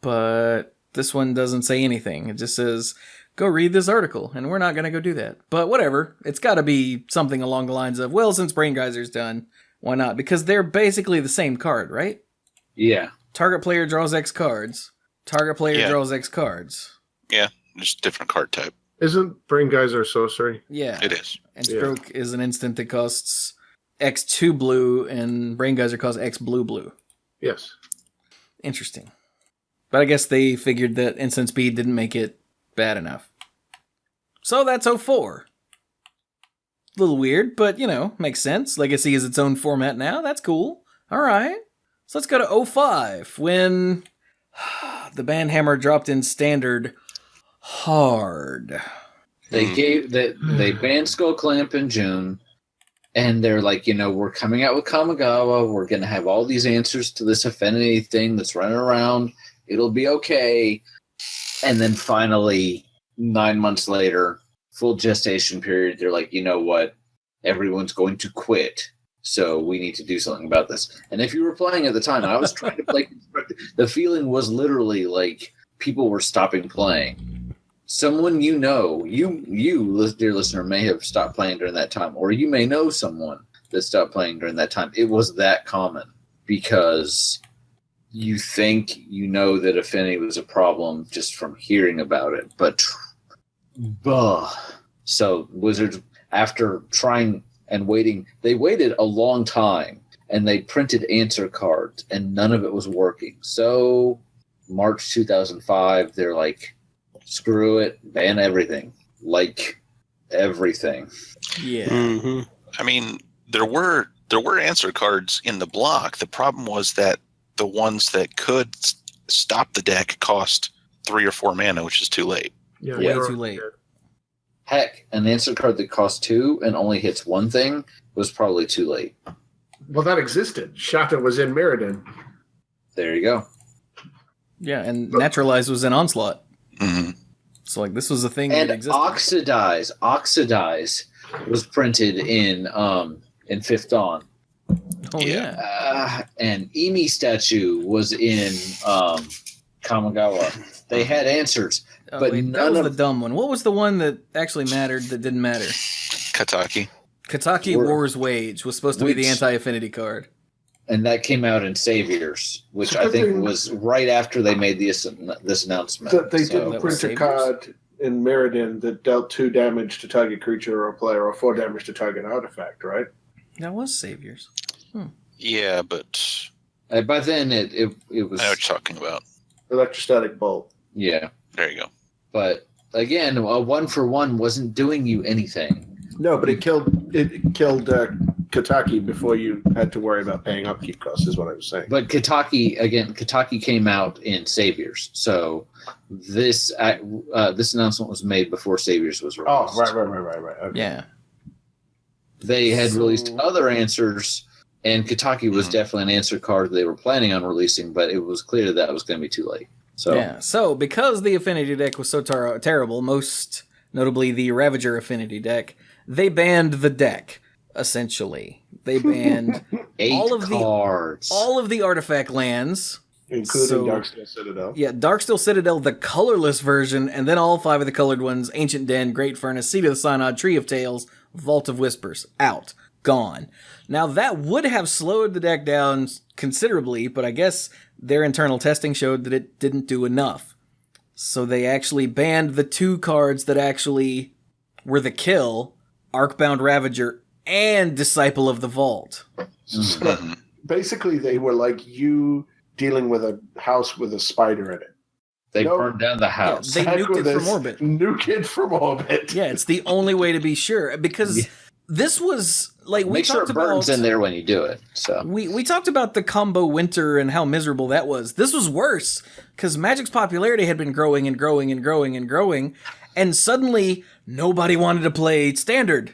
But this one doesn't say anything. It just says, go read this article, and we're not going to go do that. But whatever. It's got to be something along the lines of, well, since Brain Geyser's done, why not? Because they're basically the same card, right? Yeah. Target player draws X cards. Target player draws X cards. Yeah, just different card type. Isn't Brain Geyser sorcery? Yeah. It is. And Stroke is an instant that costs X2 blue, and Brain Geyser costs X blue. Yes. Interesting. But I guess they figured that instant speed didn't make it bad enough. So that's 04. A little weird, but, makes sense. Legacy is its own format now. That's cool. All right. So let's go to 05, when the Banhammer dropped in Standard hard. They banned Skull Clamp in June, and they're like, we're coming out with Kamigawa. We're going to have all these answers to this affinity thing that's running around. It'll be okay. And then finally, 9 months later, full gestation period, they're like, you know what? Everyone's going to quit. So we need to do something about this. And if you were playing at the time, I was trying to play, the feeling was literally like people were stopping playing. Someone you, dear listener, may have stopped playing during that time, or you may know someone that stopped playing during that time. It was that common because you think that affinity was a problem just from hearing about it. But, so Wizards, after trying and waiting, they waited a long time, and they printed answer cards, and none of it was working. So March 2005, they're like, screw it, ban everything. Like, everything. Yeah. Mm-hmm. I mean, there were answer cards in the block. The problem was that the ones that could stop the deck cost 3 or 4 mana, which is too late. Yeah, Way too late. Heck, an answer card that costs 2 and only hits one thing was probably too late. Well, that existed. Shatta was in Mirrodin. There you go. Yeah, and Naturalize was in Onslaught. Mm-hmm. So, this was a thing And that existed. Oxidize was printed in Fifth Dawn. Oh yeah. And Emi statue was in Kamigawa. They had answers, Oh, but wait, that none was of the dumb one. What was the one that actually mattered that didn't matter? Kataki. Kataki War's Wage was supposed to be the anti-affinity card. And that came out in Saviors, which So I think thing- was right after they made this announcement. That they So- didn't that was print a Saviors? card in Mirrodin that dealt 2 damage to target creature or player, or 4 damage to target artifact, right? That was Saviors. Yeah, but By then it was I know what you're talking about. Electrostatic bolt. yeah. There you go. But again, a 1-for-1 wasn't doing you anything. No, but it killed Kataki before you had to worry about paying upkeep costs, is what I was saying. But Kataki came out in Saviors, so this announcement was made before Saviors was released. Oh, right. Okay. Yeah. They had So- released other answers, and Kataki was definitely an answer card they were planning on releasing, but it was clear that was going to be too late. So Yeah. So because the affinity deck was so terrible, most notably the Ravager affinity deck, they banned the deck. Essentially, they banned 8 all of cards. all of the artifact lands. Including So- Darksteel Citadel. Yeah, Darksteel Citadel, the colorless version, and then all 5 of the colored ones: Ancient Den, Great Furnace, Seat of the Synod, Tree of Tales, Vault of Whispers. Out. Gone. Now, that would have slowed the deck down considerably, but I guess their internal testing showed that it didn't do enough. So they actually banned the 2 cards that actually were the kill: Arcbound Ravager and Disciple of the Vault. So basically, they were like you dealing with a house with a spider in it. They No. burned down the house. They Heck nuked with it from this. orbit. Nuke it from orbit. Yeah, it's the only way to be sure, because Yeah. this was like we Make sure talked it burns about. in there when you do it. So We talked about the combo winter and how miserable that was. This was worse because Magic's popularity had been growing and growing and growing and growing, and suddenly nobody wanted to play standard.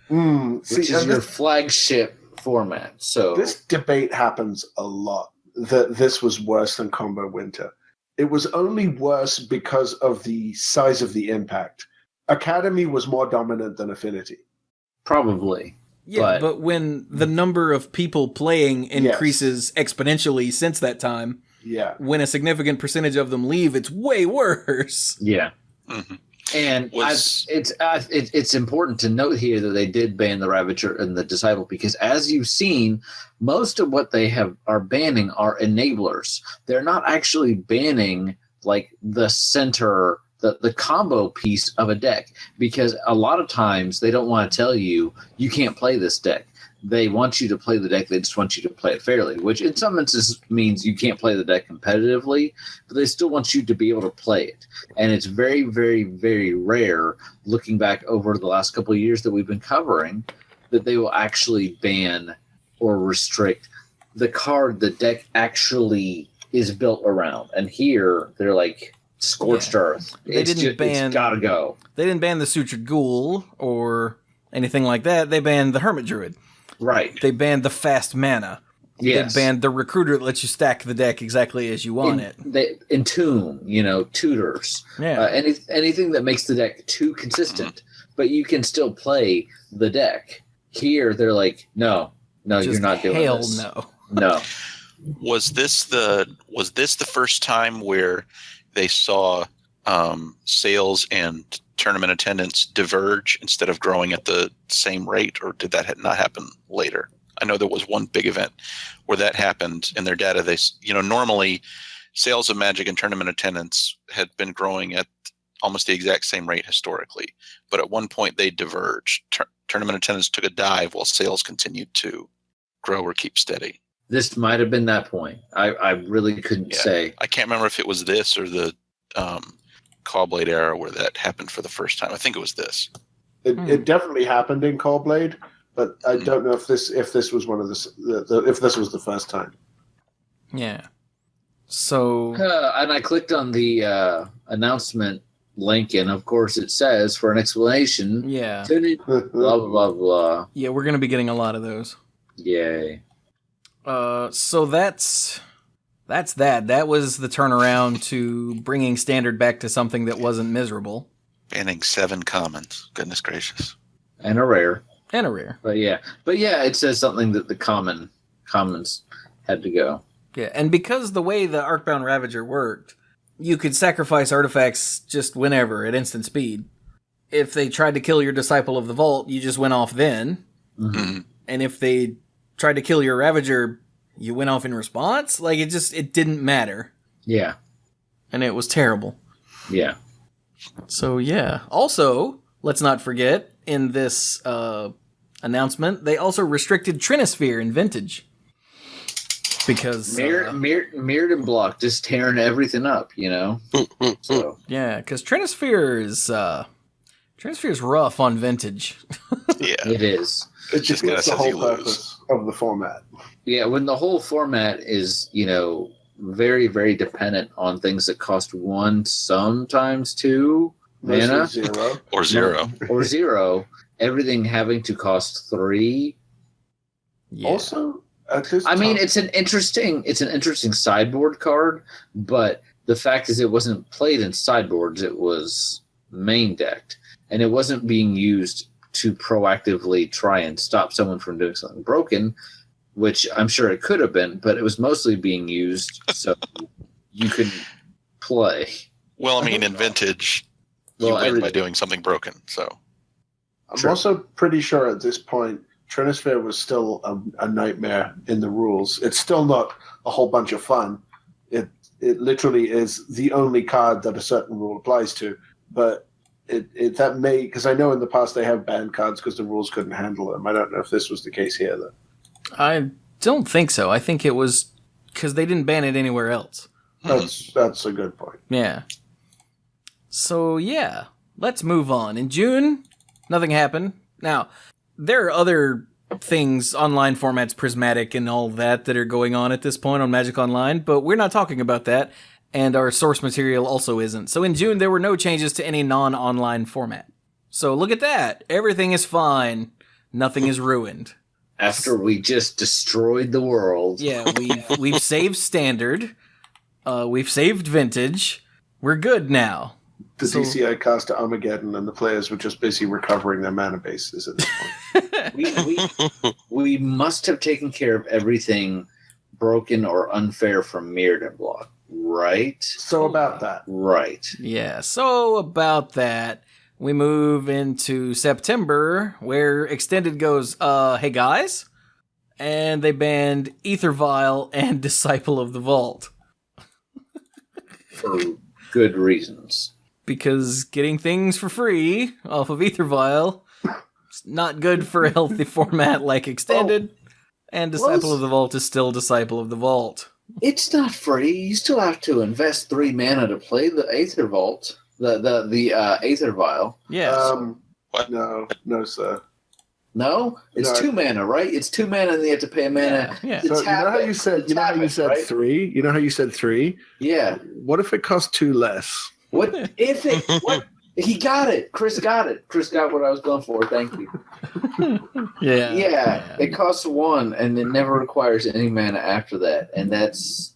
which is and your flagship format. So this debate happens a lot, that this was worse than Combo Winter. It was only worse because of the size of the impact. Academy was more dominant than Affinity. probably. Yeah, But- but when the number of people playing increases exponentially since that time, Yeah. when a significant percentage of them leave, it's way worse. Yeah. hmm And it's important to note here that they did ban the Ravager and the Disciple, because as you've seen, most of what they are banning are enablers. They're not actually banning like the center, the combo piece of a deck, because a lot of times they don't want to tell you can't play this deck. They want you to play the deck. They just want you to play it fairly, which in some instances means you can't play the deck competitively, but they still want you to be able to play it. And it's very, very, very rare, looking back over the last couple of years that we've been covering, that they will actually ban or restrict the card the deck actually is built around. And here, they're like scorched earth. They didn't ban- It's gotta go. They didn't ban the Sutured Ghoul or anything like that. They banned the Hermit Druid. Right. They banned the fast mana. Yes. They banned the Recruiter that lets you stack the deck exactly as you want it. Entomb, tutors. Yeah. Anything that makes the deck too consistent, but you can still play the deck. Here, they're like, no, Just you're not doing hell this. no. No. Was this the first time where they saw sales and tournament attendance diverge instead of growing at the same rate, or did that not happen later? I know there was one big event where that happened in their data. They, normally sales of Magic and tournament attendance had been growing at almost the exact same rate historically, but at one point they diverged. Tournament attendance took a dive while sales continued to grow or keep steady. This might have been that point. I really couldn't Yeah. say. I can't remember if it was this or the Callblade era where that happened for the first time. I think it was this. It definitely happened in Callblade, but I don't know if this was one of if this was the first time. Yeah. So And I clicked on the announcement link, and of course it says, for an explanation, yeah. blah, blah, blah, blah. Yeah, we're gonna be getting a lot of those. Yay. So that's that. That was the turnaround to bringing standard back to something that wasn't miserable. Banning 7 commons. Goodness gracious. And a rare. And a rare. But yeah, it says something that the commons had to go. Yeah, and because the way the Arcbound Ravager worked, you could sacrifice artifacts just whenever at instant speed. If they tried to kill your Disciple of the Vault, you just went off then. Mm-hmm. And if they tried to kill your Ravager, you went off in response. Like, it didn't matter. Yeah. And it was terrible. Yeah. So, yeah. Also, let's not forget, in this announcement, they also restricted Trinisphere in Vintage. Because... Mirrored and Block, just tearing everything up, you know? So yeah, because Trinisphere is rough on Vintage. Yeah. it is. It just kinda gets the says whole you lose. purpose of the format. Yeah, when the whole format is, very, very dependent on things that cost 1, sometimes 2 Mostly mana. 0. Or 0. Or 0, everything having to cost 3. Yeah. Also, at this I mean, time- it's an interesting sideboard card, but the fact is it wasn't played in sideboards, it was main decked. And it wasn't being used to proactively try and stop someone from doing something broken, which I'm sure it could have been, but it was mostly being used so you could play. Well, I mean, in Vintage, you Well, win by everything. doing something broken. So I'm Sure. also pretty sure at this point, Trinisphere was still a nightmare in the rules. It's still not a whole bunch of fun. It literally is the only card that a certain rule applies to. But that may, because I know in the past they have banned cards because the rules couldn't handle them. I don't know if this was the case here though. I don't think so. I think it was because they didn't ban it anywhere else. That's a good point. Yeah. So, yeah. Let's move on. In June, nothing happened. Now, there are other things, online formats, Prismatic and all that are going on at this point on Magic Online, but we're not talking about that, and our source material also isn't. So in June, there were no changes to any non-online format. So look at that. Everything is fine. Nothing is ruined. After we just destroyed the world. Yeah, we've saved Standard. We've saved Vintage. We're good now. The So- DCI cast to Armageddon, and the players were just busy recovering their mana bases at this point. We must have taken care of everything broken or unfair from Mirrored and Block, right? So about that. Right. Yeah, so about that, we move into September, where Extended goes, hey guys, and they banned Ether Vial and Disciple of the Vault. For good reasons. Because getting things for free off of Ether Vial is not good for a healthy format like Extended, and Disciple of the Vault is still Disciple of the Vault. It's not free. You still have to invest 3 mana to play the Aether Vault, the Aether Vial. Yes. What? No, sir. No, it's No. 2 mana, right? It's 2 mana, and you have to pay a mana. Yeah. to So you know tap how it. you said To you know how tap you it, said right? 3? You know how you said 3? Yeah. What if it cost 2 less? What if it? What? He got it. Chris got it. Chris got what I was going for. Thank you. Yeah. Yeah, it costs 1, and it never requires any mana after that, and that's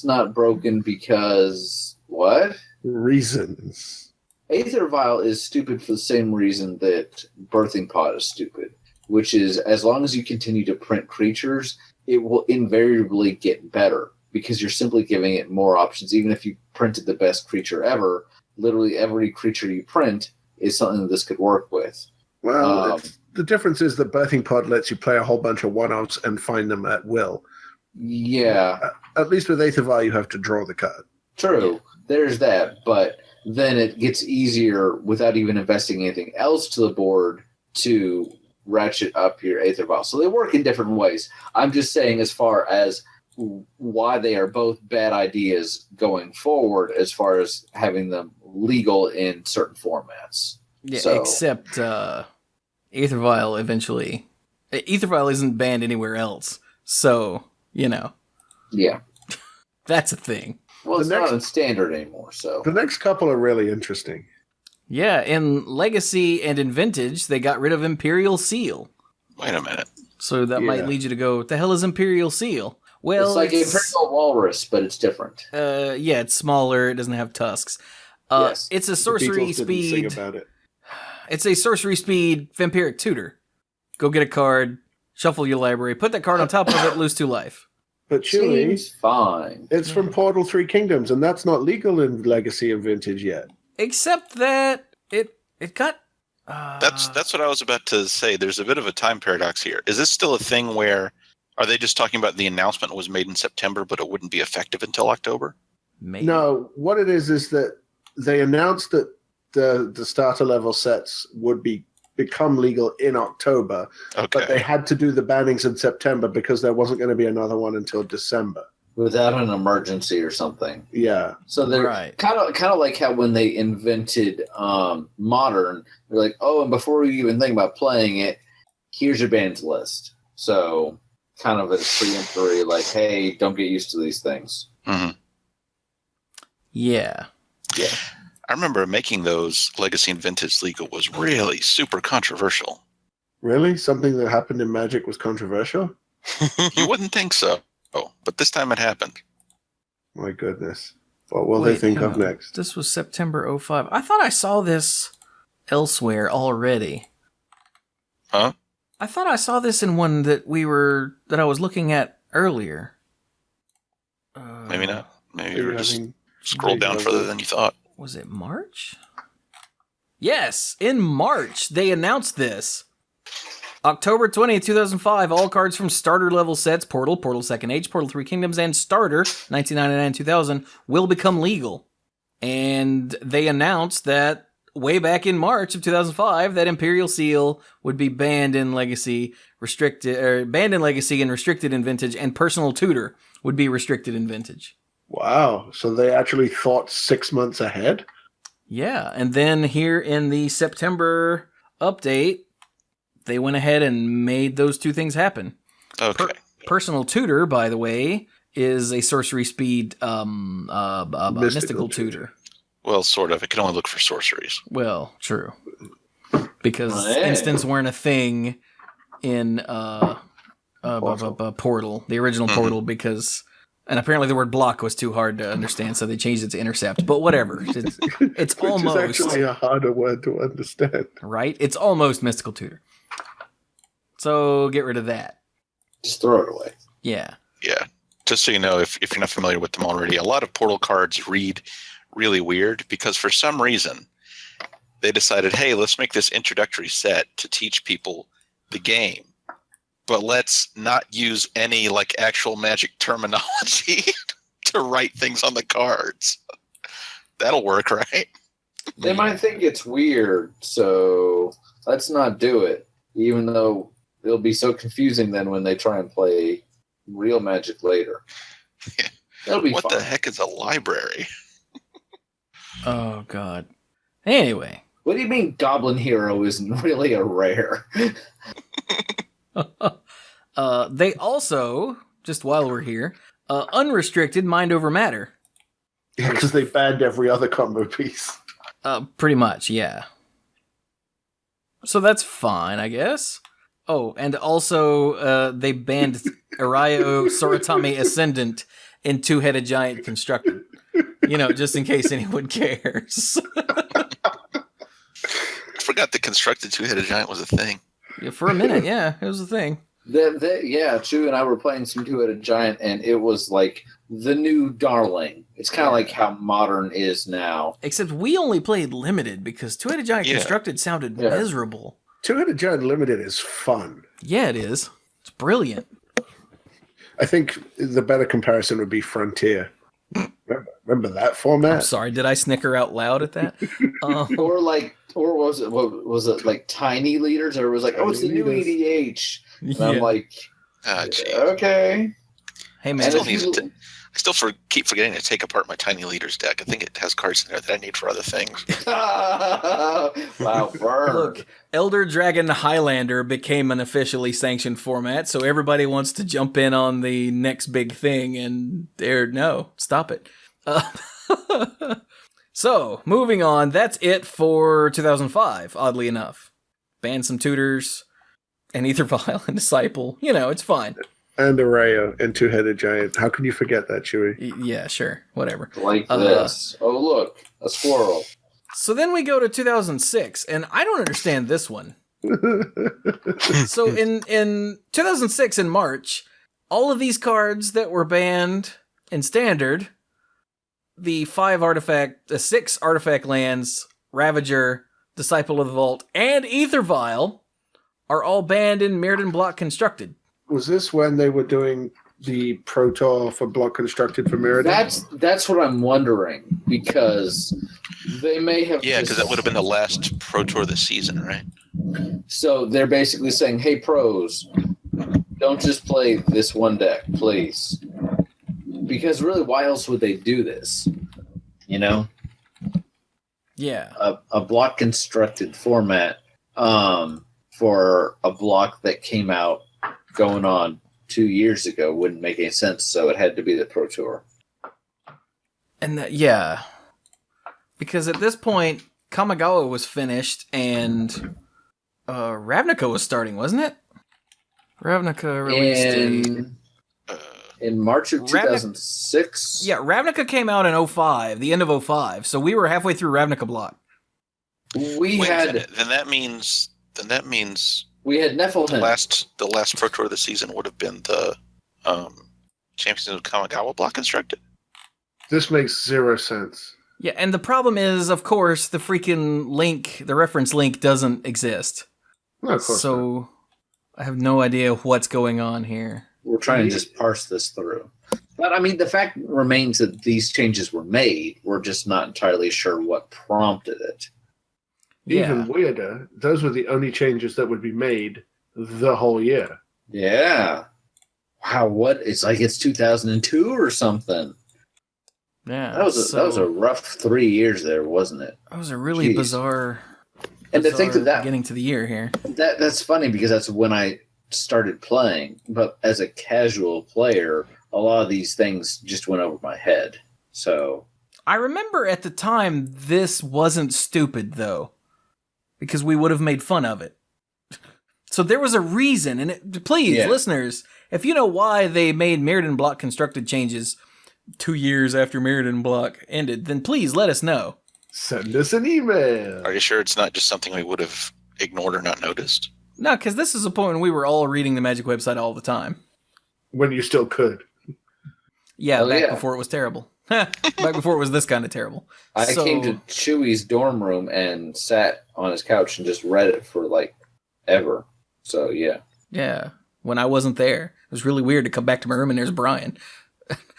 not broken because what? Reasons. Aether Vial is stupid for the same reason that Birthing Pod is stupid, which is as long as you continue to print creatures, it will invariably get better because you're simply giving it more options. Even if you printed the best creature ever, literally every creature you print is something that this could work with. Well, the difference is that Birthing Pod lets you play a whole bunch of one-offs and find them at will. Yeah, At least with Aether Vial, you have to draw the card. true. There's that, but then it gets easier without even investing anything else to the board to ratchet up your Aether Vial. So they work in different ways. I'm just saying as far as why they are both bad ideas going forward as far as having them legal in certain formats. Yeah, So- except Aether Vial eventually. Aether Vial isn't banned anywhere else, so, Yeah. that's a thing. Well, The it's next- not in standard anymore, so. The next couple are really interesting. Yeah, in Legacy and in Vintage, they got rid of Imperial Seal. Wait a minute. So that Yeah. might lead you to go, what the hell is Imperial Seal? Well, It's like Imperial Walrus, but it's different. yeah, it's smaller, it doesn't have tusks. Yes. It's a The sorcery Beatles didn't sing speed. about it. It's a sorcery speed vampiric tutor. Go get a card, shuffle your library, put that card on top of it, lose 2 life. But Chewie, Seems fine. it's from Portal 3 Kingdoms, and that's not legal in Legacy and Vintage yet. Except that it got. That's what I was about to say. There's a bit of a time paradox here. Is this still a thing where are they just talking about the announcement was made in September, but it wouldn't be effective until October? Maybe. No, what it is that they announced that the starter level sets would become legal in October, Okay. but they had to do the bannings in September because there wasn't going to be another one until December. Without an emergency or something. Yeah. So they're Right. kind of like how when they invented Modern, they're like, oh, and before you even think about playing it, here's your bans list. So kind of a preemptory, like, hey, don't get used to these things. hmm Yeah. Yeah. I remember making those Legacy and Vintage legal was really super controversial. Really? Something that happened in Magic was controversial? You wouldn't think so, but this time it happened. My goodness. What will Wait, they think hang of on. next? This was September 05. I thought I saw this elsewhere already. Huh? I thought I saw this in one that I was looking at earlier. Maybe not. Maybe Are you you were just having- scrolled down further than you thought. Was it March? Yes, in March they announced this. October 20th, 2005, all cards from starter level sets, Portal, Portal Second Age, Portal 3 Kingdoms, and Starter, 1999-2000, will become legal. And they announced that way back in March of 2005 that Imperial Seal would be banned in Legacy, banned in Legacy and restricted in Vintage, and Personal Tutor would be restricted in Vintage. Wow. So they actually thought 6 months ahead? Yeah, and then here in the September update, they went ahead and made those 2 things happen. Okay. Personal Tutor, by the way, is a sorcery speed mystical tutor. Well, sort of. It can only look for sorceries. Well, true. Because Hey. instants weren't a thing in Portal, the original Portal, because... And apparently the word block was too hard to understand, so they changed it to intercept. But whatever. It's Which almost... is actually a harder word to understand. Right? It's almost mystical tutor. So get rid of that. Just throw it away. Yeah. Yeah. Just so you know, if you're not familiar with them already, a lot of Portal cards read really weird because for some reason they decided, hey, let's make this introductory set to teach people the game. But let's not use any like actual Magic terminology to write things on the cards. That'll work, right? They might think it's weird, so let's not do it. Even though it'll be so confusing then when they try and play real Magic later. That'll be What fun. the heck is a library? Oh, God. Anyway. What do you mean Goblin Hero isn't really a rare? They also, just while we're here, unrestricted mind over matter. Because they banned every other combo piece. Pretty much, yeah. So that's fine, I guess. Oh, and also they banned Arayo Soratami Ascendant in Two-Headed Giant Constructed. You know, just in case anyone cares. I forgot the constructed two-headed giant was a thing. Yeah, for a minute, yeah, it was a thing. Yeah, Chu and I were playing some Two-Headed Giant, and it was like the new darling. It's kind of like how Modern is now. Except we only played limited because Two-Headed Giant Yeah. Constructed sounded Yeah. miserable. Two-Headed Giant Limited is fun. Yeah, it is. It's brilliant. I think the better comparison would be Frontier. Remember that format? I'm sorry, did I snicker out loud at that? Or was it like Tiny Leaders? Or it was like, oh, it's the new Tiny EDH. And Yeah. I'm like, Ah, gee. okay. Hey, I man. still, if you- keep forgetting to take apart my Tiny Leaders deck. I think it has cards in there that I need for other things. Wow, burn. Look, Elder Dragon Highlander became an officially sanctioned format, so everybody wants to jump in on the next big thing, and no, stop it. So, moving on, that's it for 2005, oddly enough. Ban some tutors, and Ether Vial and Disciple. You know, it's fine. And a Raya and two-headed giant. How can you forget that, Chewie? Yeah, sure. Whatever. Like this. Oh, look, a squirrel. So then we go to 2006, and I don't understand this one. So in 2006, in March, all of these cards that were banned in Standard, the 6 artifact lands, Ravager, Disciple of the Vault, and Aether Vial are all banned in Mirrodin Block Constructed. Was this when they were doing the Pro Tour for Block Constructed for Mirrodin? That's what I'm wondering, because they may have... Yeah, because that would have been the last Pro Tour of the season, right? So they're basically saying, hey, pros, don't just play this one deck, please. Because really, why else would they do this? You know? Yeah. A block constructed format for a block that came out going on 2 years ago wouldn't make any sense, so it had to be the Pro Tour. And yeah. Because at this point, Kamigawa was finished and Ravnica was starting, wasn't it? Ravnica released in March of 2006. Yeah, Ravnica came out in 05, the end of 05. So we were halfway through Ravnica Block. Then that means we had Nephilim. The last Pro Tour of the season would have been the Champions of Kamigawa Block Constructed. This makes zero sense. Yeah, and the problem is, of course, the freaking link, the reference link doesn't exist. No, of course so not. I have no idea what's going on here. We're trying to just parse this through. But, I mean, the fact remains that these changes were made. We're just not entirely sure what prompted it. Even weirder, those were the only changes that would be made the whole year. Yeah. Wow, it's like it's 2002 or something. Yeah. That was a rough 3 years there, wasn't it? That was a really bizarre to think that beginning to the year here. That's funny because that's when I started playing. But as a casual player, a lot of these things just went over my head. So I remember at the time this wasn't stupid though, because we would have made fun of it. So there was a reason, and please, listeners, if you know why they made Mirrodin Block Constructed changes 2 years after Mirrodin Block ended, then please let us know. Send us an email. Are you sure it's not just something we would have ignored or not noticed? No, because this is a point when we were all reading the Magic website all the time. When you still could. Yeah, back before it was terrible. Back before it was this kind of terrible. I came to Chewie's dorm room and sat on his couch and just read it for like ever. So yeah. Yeah. When I wasn't there. It was really weird to come back to my room and there's Brian.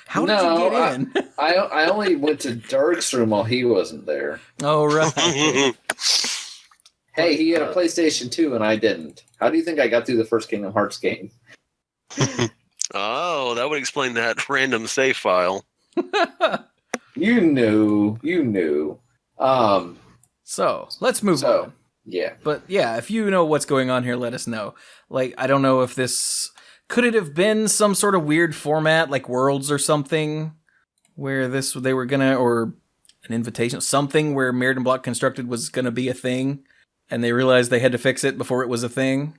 How did you get in? I only went to Dirk's room while he wasn't there. Oh, right. Hey, he had a PlayStation 2 and I didn't. How do you think I got through the first Kingdom Hearts game? Oh, that would explain that random save file. You knew. So, let's move on. Yeah. But yeah, if you know what's going on here, let us know. Like, I don't know if this... Could it have been some sort of weird format, like Worlds or something, where they were gonna... Or an invitation, something where Mirrodin Block Constructed was gonna be a thing, and they realized they had to fix it before it was a thing?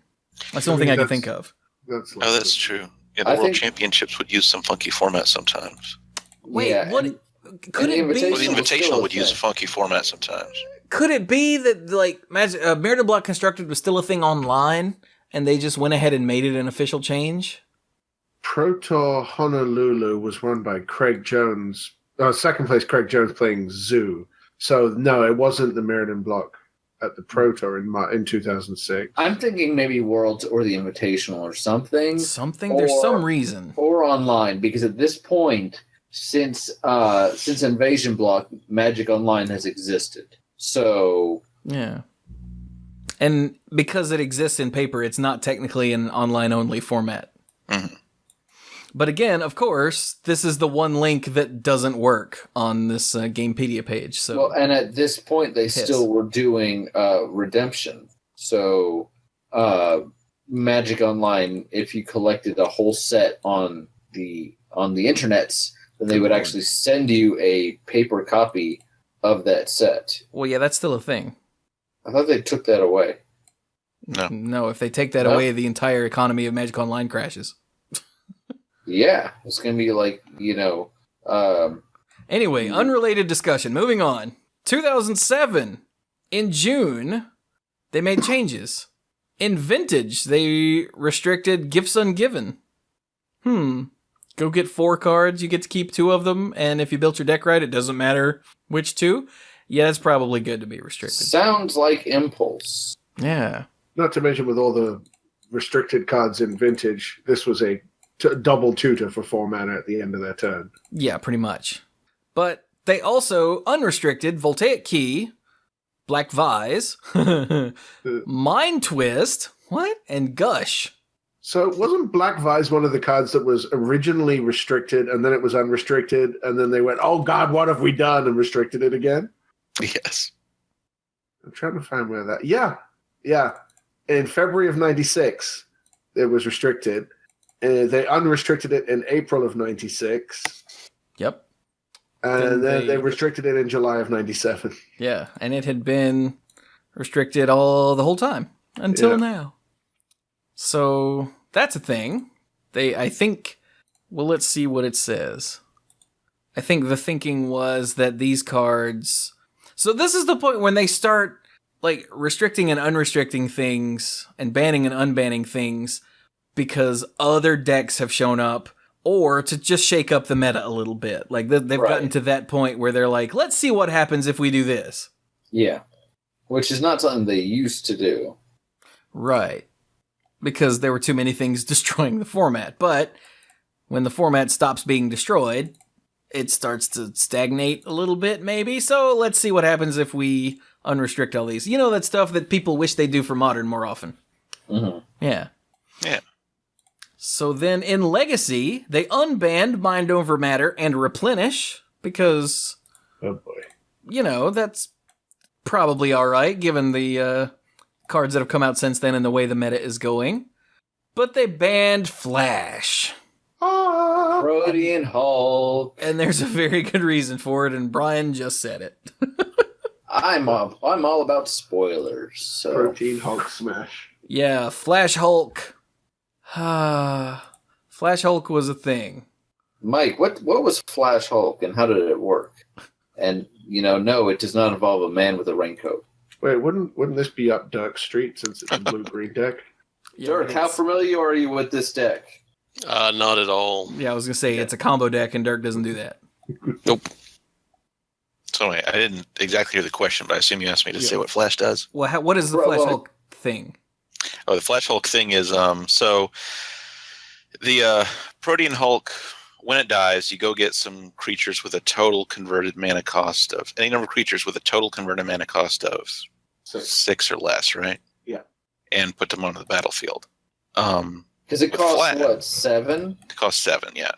That's the only thing I can think of. That's true. Yeah, the World Championships would use some funky format sometimes. Wait, what? Could it be? Well, the Invitational would use a funky format sometimes. Could it be that like Mirrodin Block Constructed was still a thing online, and they just went ahead and made it an official change? Pro Tour Honolulu was run by Craig Jones. Second place, Craig Jones playing Zoo. So no, it wasn't the Mirrodin Block at the Pro Tour in 2006. I'm thinking maybe Worlds or the Invitational or something. There's some reason. Or online, because at this point, since Invasion Block, Magic Online has existed. So yeah. And because it exists in paper, it's not technically an online-only format. Mm-hmm. But again, of course, this is the one link that doesn't work on this Gamepedia page. So, well, and at this point, they still were doing Redemption. So Magic Online, if you collected a whole set on the internets, then they would actually send you a paper copy of that set. Well, yeah, that's still a thing. I thought they took that away. No, if they take that away, the entire economy of Magic Online crashes. Yeah, it's going to be like, Anyway, unrelated discussion. Moving on. 2007, in June, they made changes. In Vintage, they restricted gifts ungiven. Go get 4 cards, you get to keep 2 of them, and if you built your deck right, it doesn't matter which 2. Yeah, that's probably good to be restricted. Sounds like Impulse. Yeah. Not to mention with all the restricted cards in Vintage, this was a double tutor for 4 mana at the end of their turn. Yeah, pretty much. But they also unrestricted Voltaic Key, Black Vise, Mind Twist, what? And Gush. So wasn't Black Vise one of the cards that was originally restricted and then it was unrestricted and then they went, oh God, what have we done? And restricted it again? Yes. I'm trying to find where that... Yeah. In February of 96, it was restricted. They unrestricted it in April of 96. Yep. And then they restricted it in July of 97. Yeah, and it had been restricted the whole time until now. So that's a thing. I think, well, let's see what it says. I think the thinking was that these cards... So this is the point when they start like restricting and unrestricting things and banning and unbanning things because other decks have shown up, or to just shake up the meta a little bit. Like they've gotten to that point where they're like, let's see what happens if we do this. Yeah. Which is not something they used to do. Right. Because there were too many things destroying the format. But when the format stops being destroyed, it starts to stagnate a little bit, maybe. So let's see what happens if we unrestrict all these. You know, that stuff that people wish they do for Modern more often. Mm-hmm. Yeah. Yeah. So then in Legacy, they unbanned Mind Over Matter and Replenish because, Oh boy. you know, that's probably all right given the cards that have come out since then and the way the meta is going. But they banned Flash. Protean Hulk. And there's a very good reason for it, and Brian just said it. I'm all about spoilers. So. Protein Hulk smash. Yeah, Flash Hulk. Flash Hulk was a thing. Mike, what was Flash Hulk and how did it work? And no, it does not involve a man with a raincoat. Wait, wouldn't this be up Dirk Street since it's a blue-green deck? Yeah, Dirk, how familiar are you with this deck? Not at all. Yeah, I was going to say, it's a combo deck, and Dirk doesn't do that. Nope. So I didn't exactly hear the question, but I assume you asked me to say what Flash does. Well, what is the Flash Hulk thing? Oh, the Flash Hulk thing is so the Protean Hulk, when it dies, you go get some creatures with a total converted mana cost of any number of creatures with a total converted mana cost of 6 or less, right? Yeah. And put them onto the battlefield. Because it costs what, 7? It costs 7, yeah.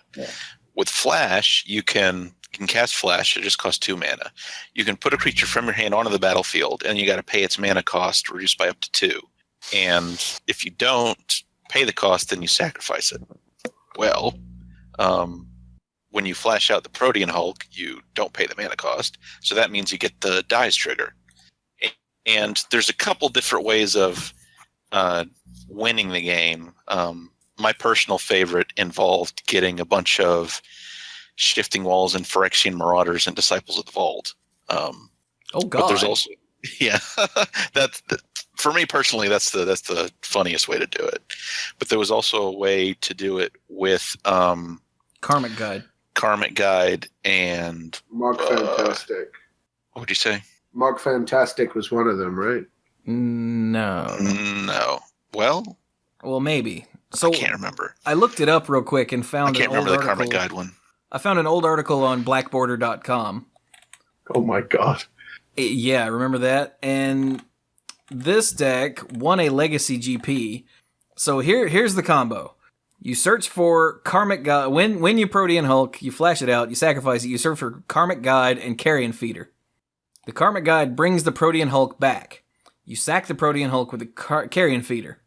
With Flash, you can cast Flash. It just costs 2 mana. You can put a creature from your hand onto the battlefield, and you got to pay its mana cost reduced by up to 2. And if you don't pay the cost, then you sacrifice it. Well, when you flash out the Protean Hulk, you don't pay the mana cost, so that means you get the dies trigger. And there's a couple different ways of winning the game. My personal favorite involved getting a bunch of Shifting Walls and Phyrexian Marauders and Disciples of the Vault. Oh God! But there's also, for me personally, that's the funniest way to do it. But there was also a way to do it with Karmic Guide and Mark Fantastic. What would you say? Mark Fantastic was one of them, right? No. Well, maybe. So I can't remember. I looked it up real quick and found. I can't remember the Karmic Guide one. I found an old article on blackborder.com. Oh my God. Yeah, remember that? And this deck won a Legacy GP. So here's the combo. You search for Karmic Guide. When you Protean Hulk, you flash it out, you sacrifice it, you search for Karmic Guide and Carrion Feeder. The Karmic Guide brings the Protean Hulk back. You sack the Protean Hulk with the Carrion Feeder.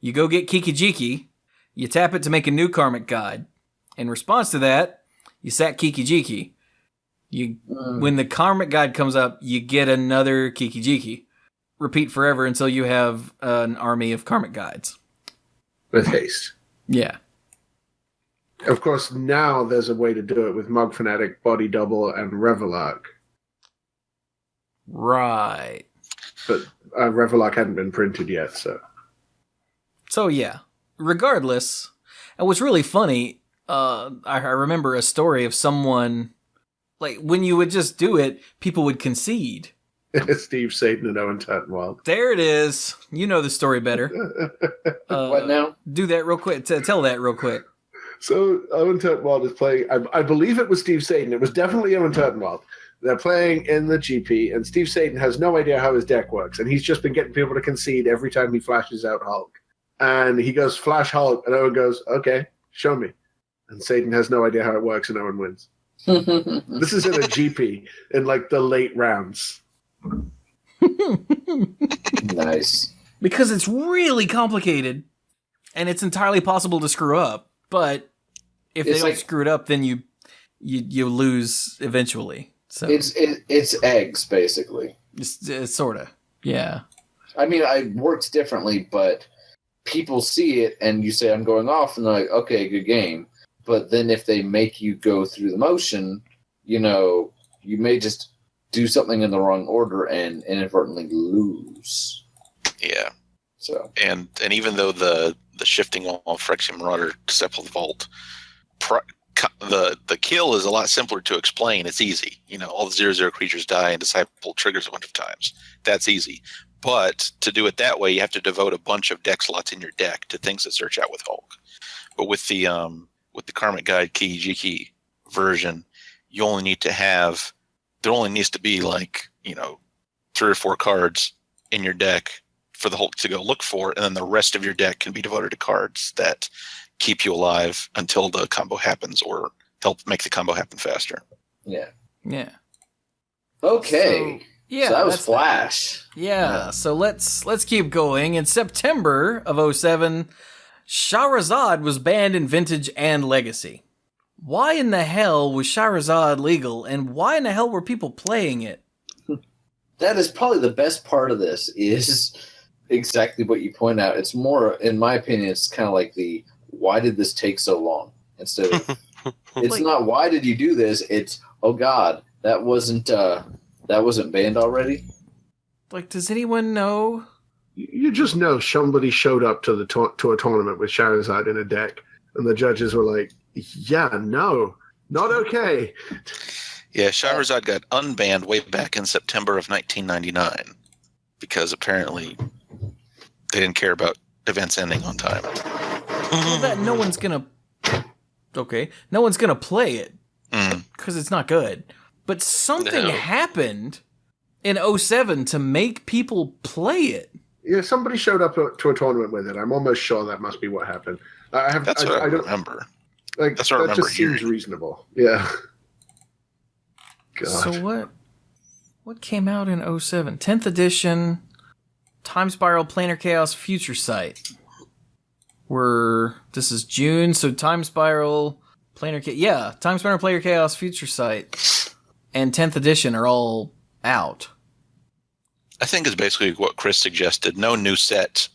You go get Kiki-Jiki. You tap it to make a new Karmic Guide. In response to that, you sack Kiki-Jiki. When the Karmic Guide comes up, you get another Kiki-Jiki. Repeat forever until you have an army of Karmic Guides. With haste. Yeah. Of course, now there's a way to do it with Mug Fanatic, Body Double, and Revelark. Right. But Revelark hadn't been printed yet, so. So yeah, regardless, and what's really funny, I remember a story of someone, like, when you would just do it, people would concede. Steve Satan and Owen Turtenwald. There it is. You know the story better. What now? Do that real quick. Tell that real quick. So Owen Turtenwald is playing, I believe it was Steve Satan. It was definitely Owen Turtenwald. They're playing in the GP, and Steve Satan has no idea how his deck works, and he's just been getting people to concede every time he flashes out Hulk. And he goes, flash Hulk, and Owen goes, okay, show me. And Satan has no idea how it works, and Owen wins. This is in a GP, in like the late rounds. Nice. Because it's really complicated, and it's entirely possible to screw up, but if they don't screw it up, then you lose eventually. So it's eggs, basically. It's sort of, yeah. I mean, it works differently, but people see it, and you say, I'm going off, and they're like, okay, good game. But then if they make you go through the motion, you may just do something in the wrong order and inadvertently lose. Yeah. So and even though the shifting all Phyrexian Marauder Disciple of the Vault, the kill is a lot simpler to explain. It's easy. All the 0/0 creatures die and Disciple triggers a bunch of times. That's easy. But to do it that way, you have to devote a bunch of deck slots in your deck to things that search out with Hulk. But with the Karmic Guide key, G-Key version, there only needs to be 3 or 4 cards in your deck for the Hulk to go look for, and then the rest of your deck can be devoted to cards that keep you alive until the combo happens or help make the combo happen faster. Yeah. Yeah. Okay. Yeah, so that was Flash. Yeah, so let's keep going. In September of 2007, Shahrazad was banned in Vintage and Legacy. Why in the hell was Shahrazad legal, and why in the hell were people playing it? That is probably the best part of this, is exactly what you point out. It's more, in my opinion, it's kind of like why did this take so long? Instead of, it's not why did you do this, it's, oh God, that wasn't banned already? Does anyone know? You just know somebody showed up to a tournament with Shahrazad in a deck, and the judges were like, yeah, no, not okay. Yeah, Shahrazad got unbanned way back in September of 1999 because apparently they didn't care about events ending on time. Well, no one's gonna play it because it's not good. But something happened in 2007 to make people play it. Yeah, somebody showed up to a tournament with it. I'm almost sure that must be what happened. I don't remember. That's what I remember. Just seems reasonable. Yeah. God. So what came out in 2007? 10th edition, Time Spiral, Planar Chaos, Future Sight. This is June, so Time Spiral, Planar Chaos, Time Spiral, Planar Chaos, Future Sight, and 10th edition are all out. I think it's basically what Chris suggested. No new set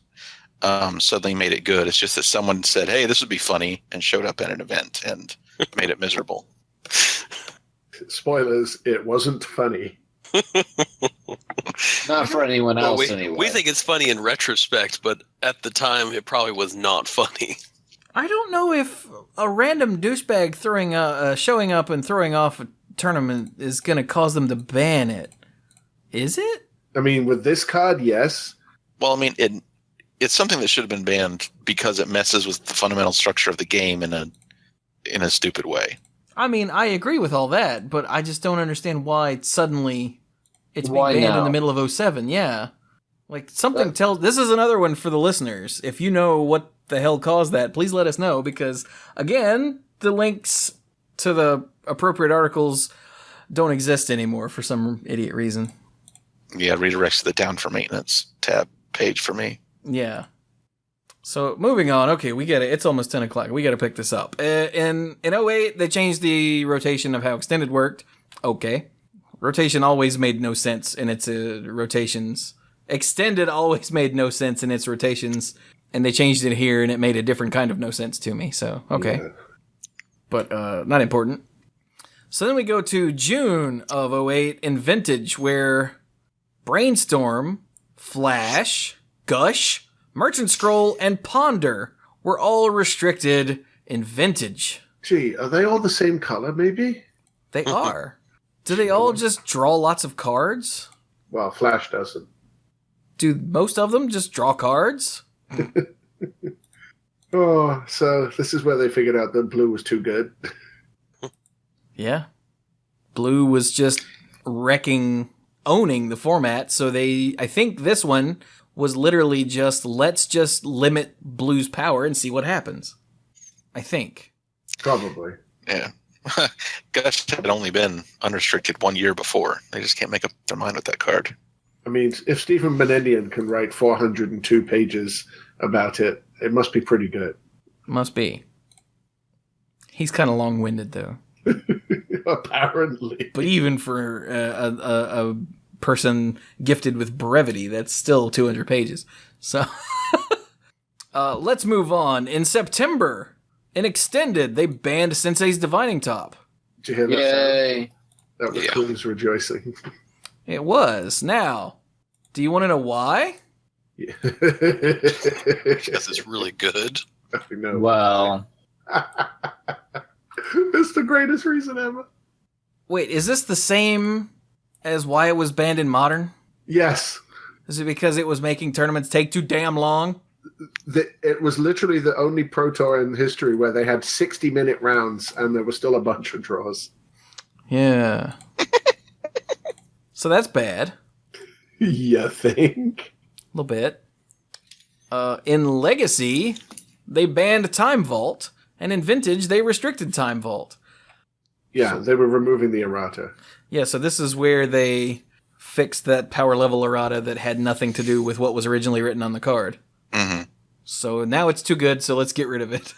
suddenly made it good. It's just that someone said, hey, this would be funny, and showed up at an event and made it miserable. Spoilers, it wasn't funny. Not for anyone else, anyway. We think it's funny in retrospect, but at the time, it probably was not funny. I don't know if a random douchebag showing up and throwing off a tournament is going to cause them to ban it. Is it? I mean, with this card, yes. Well, I mean, it's something that should have been banned because it messes with the fundamental structure of the game in a stupid way. I mean, I agree with all that, but I just don't understand why suddenly it's being banned in the middle of 2007. Yeah. Something tells... This is another one for the listeners. If you know what the hell caused that, please let us know, because, again, the links to the appropriate articles don't exist anymore for some idiot reason. Yeah, redirects to the Down for Maintenance tab page for me. Yeah. So, moving on. Okay, we get it. It's almost 10 o'clock. We got to pick this up. In 2008, they changed the rotation of how Extended worked. Okay. Rotation always made no sense in its rotations. Extended always made no sense in its rotations. And they changed it here, and it made a different kind of no sense to me. So, okay. but not important. So then we go to June of '08 in Vintage, where Brainstorm, Flash, Gush, Merchant Scroll, and Ponder were all restricted in Vintage. Gee, are they all the same color, maybe? They are. Do they all just draw lots of cards? Well, Flash doesn't. Do most of them just draw cards? Oh, so this is where they figured out that blue was too good. Yeah. Blue was just owning the format, so I think this one was literally just, let's just limit Blue's power and see what happens. I think. Probably. Yeah. Gush had only been unrestricted 1 year before. They just can't make up their mind with that card. I mean, if Stephen Benendian can write 402 pages about it, it must be pretty good. Must be. He's kind of long-winded, though. Apparently. But even for a person gifted with brevity, that's still 200 pages. So, let's move on. In September, in Extended, they banned Sensei's Divining Top. Did you hear that? Yay! That was Yeah. Queen's rejoicing. It was. Now, do you want to know why? Yeah. Because it's really good. I know. Well, It's the greatest reason ever. Wait, is this the same as why it was banned in Modern? Yes. Is it because it was making tournaments take too damn long? It was literally the only Pro Tour in history where they had 60-minute rounds and there was still a bunch of draws. Yeah. So that's bad. You think? A little bit. In Legacy, they banned Time Vault, and in Vintage, they restricted Time Vault. Yeah, they were removing the errata. Yeah, so this is where they fixed that power level errata that had nothing to do with what was originally written on the card. Mm-hmm. So now it's too good, so let's get rid of it.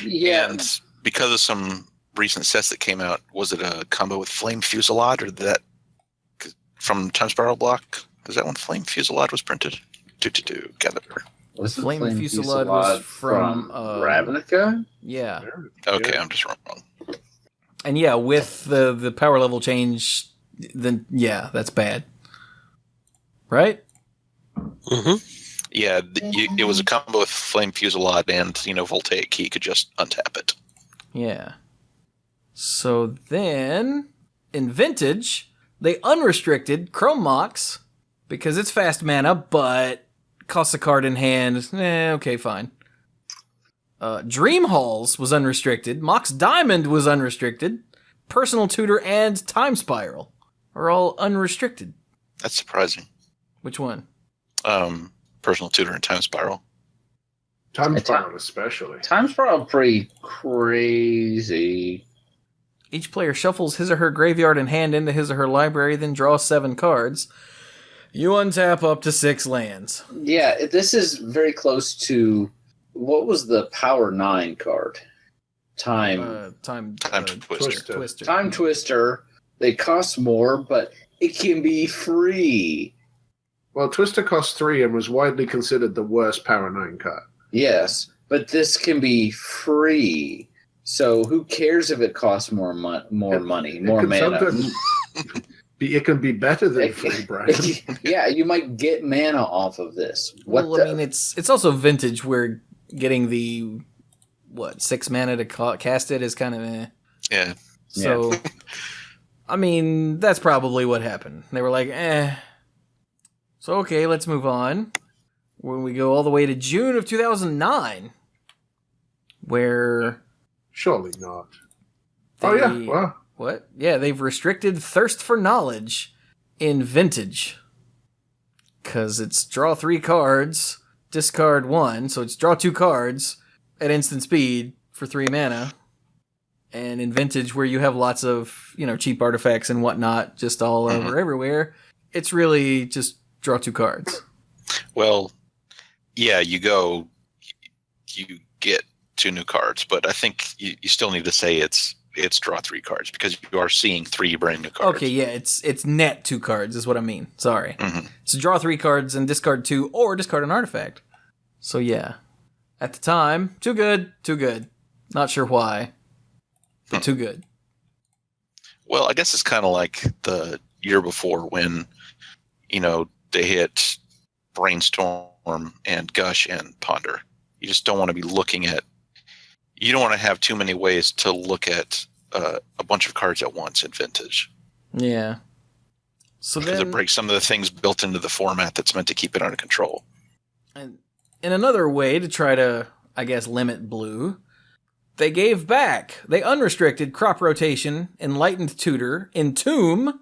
yeah. And because of some recent sets that came out, was it a combo with Flame Fusillade, or that from Time Spiral Block? Is that when Flame Fusillade was printed? Gather. Was the Flame Fusillade was from, Ravnica? Yeah. Okay, Yeah. I'm just wrong. And yeah, with the power level change, then yeah, that's bad. Right? Mm-hmm. Yeah, it was a combo with Flame Fusillade and, Voltaic Key could just untap it. Yeah. So then, in Vintage, they unrestricted Chrome Mox because it's fast mana, but costs a card in hand. Okay, fine. Dream Halls was unrestricted. Mox Diamond was unrestricted. Personal Tutor and Time Spiral are all unrestricted. That's surprising. Which one? Personal Tutor and Time Spiral. Time It's Spiral especially. Time Spiral pretty crazy. Each player shuffles his or her graveyard and hand into his or her library, then draws 7 cards. You untap up to 6 lands. Yeah, this is very close to what was the Power 9 card? Time Time Twister. Twister. Time Twister. They cost more, but it can be free. Well, Twister cost 3 and was widely considered the worst Power 9 card. Yes, but this can be free. So who cares if it costs more money, more It mana? It can be better than free, Brian. Yeah, you might get mana off of this. What Well, I mean, it's also Vintage where getting the 6 mana to cast it is kind of eh. Yeah. So, I mean, that's probably what happened. They were like, eh. So, okay, let's move on. When we go all the way to June of 2009, where Surely not. they, Oh, yeah. Wow. What? Yeah, they've restricted Thirst for Knowledge in Vintage. Because it's draw 3 cards, discard 1, so it's draw 2 cards at instant speed for 3 mana. And in Vintage, where you have lots of, cheap artifacts and whatnot just all over everywhere, it's really just draw 2 cards. Well, yeah, you get 2 new cards, but I think you still need to say it's draw 3 cards because you are seeing 3 brand new cards. Okay, yeah, it's net 2 cards is what I mean. Sorry. Mm-hmm. So draw 3 cards and discard 2 or discard an artifact. So yeah. At the time, too good. Not sure why. but too good. Well, I guess it's kind of like the year before when, they hit Brainstorm and Gush and Ponder. You just don't want to be looking at. You don't want to have too many ways to look at a bunch of cards at once in Vintage. Yeah. So because then, it breaks some of the things built into the format that's meant to keep it under control. and in another way to try to, I guess, limit blue, they gave back. They unrestricted Crop Rotation, Enlightened Tutor, Entomb,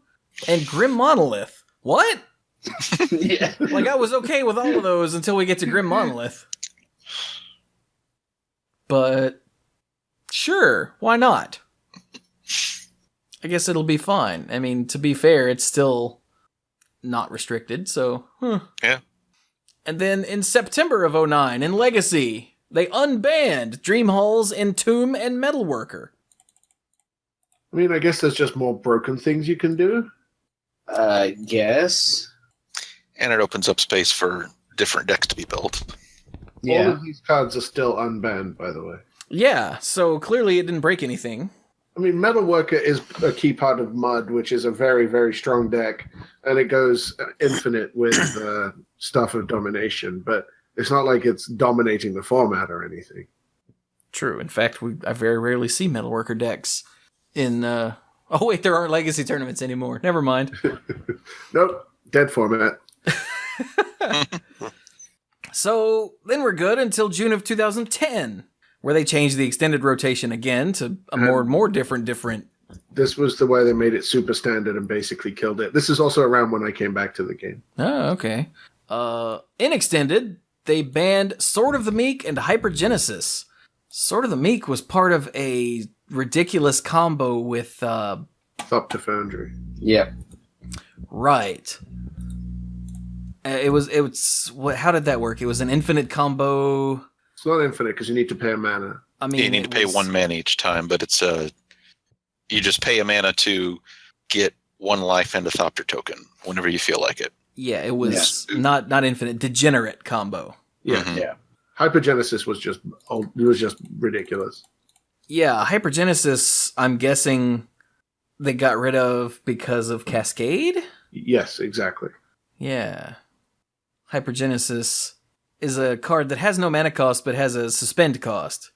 and Grim Monolith. What? Yeah. Like, I was okay with all of those until we get to Grim Monolith. But, sure, why not? I guess it'll be fine. I mean, to be fair, it's still not restricted, so... Yeah. And then in September of 2009, in Legacy, they unbanned Dream Halls, Entomb, and Metalworker. I mean, I guess there's just more broken things you can do. I guess. And it opens up space for different decks to be built. All Yeah. of these cards are still unbanned, by the way. Yeah, so clearly it didn't break anything. I mean, Metalworker is a key part of Mud, which is a very, very strong deck, and it goes infinite with Stuff of Domination, but it's not like it's dominating the format or anything. True. In fact, I very rarely see Metalworker decks in... Oh, wait, there aren't Legacy tournaments anymore. Never mind. Nope, dead format. So, then we're good until June of 2010, where they changed the extended rotation again to a more different... This was the way they made it super standard and basically killed it. This is also around when I came back to the game. Oh, okay. In extended, they banned Sword of the Meek and Hypergenesis. Sword of the Meek was part of a ridiculous combo with... Up to Foundry. Yep. Right. It was how did that work? It was an infinite combo. It's not infinite because you need to pay a mana. I mean, You need to pay 1 mana each time, but it's you just pay a mana to get 1 life and a Thopter token whenever you feel like it. Yeah, it was not infinite, degenerate combo. Yeah. Mhm. Yeah. Hypergenesis was just ridiculous. Yeah, Hypergenesis, I'm guessing they got rid of because of Cascade? Yes, exactly. Yeah. Hypergenesis is a card that has no mana cost but has a suspend cost.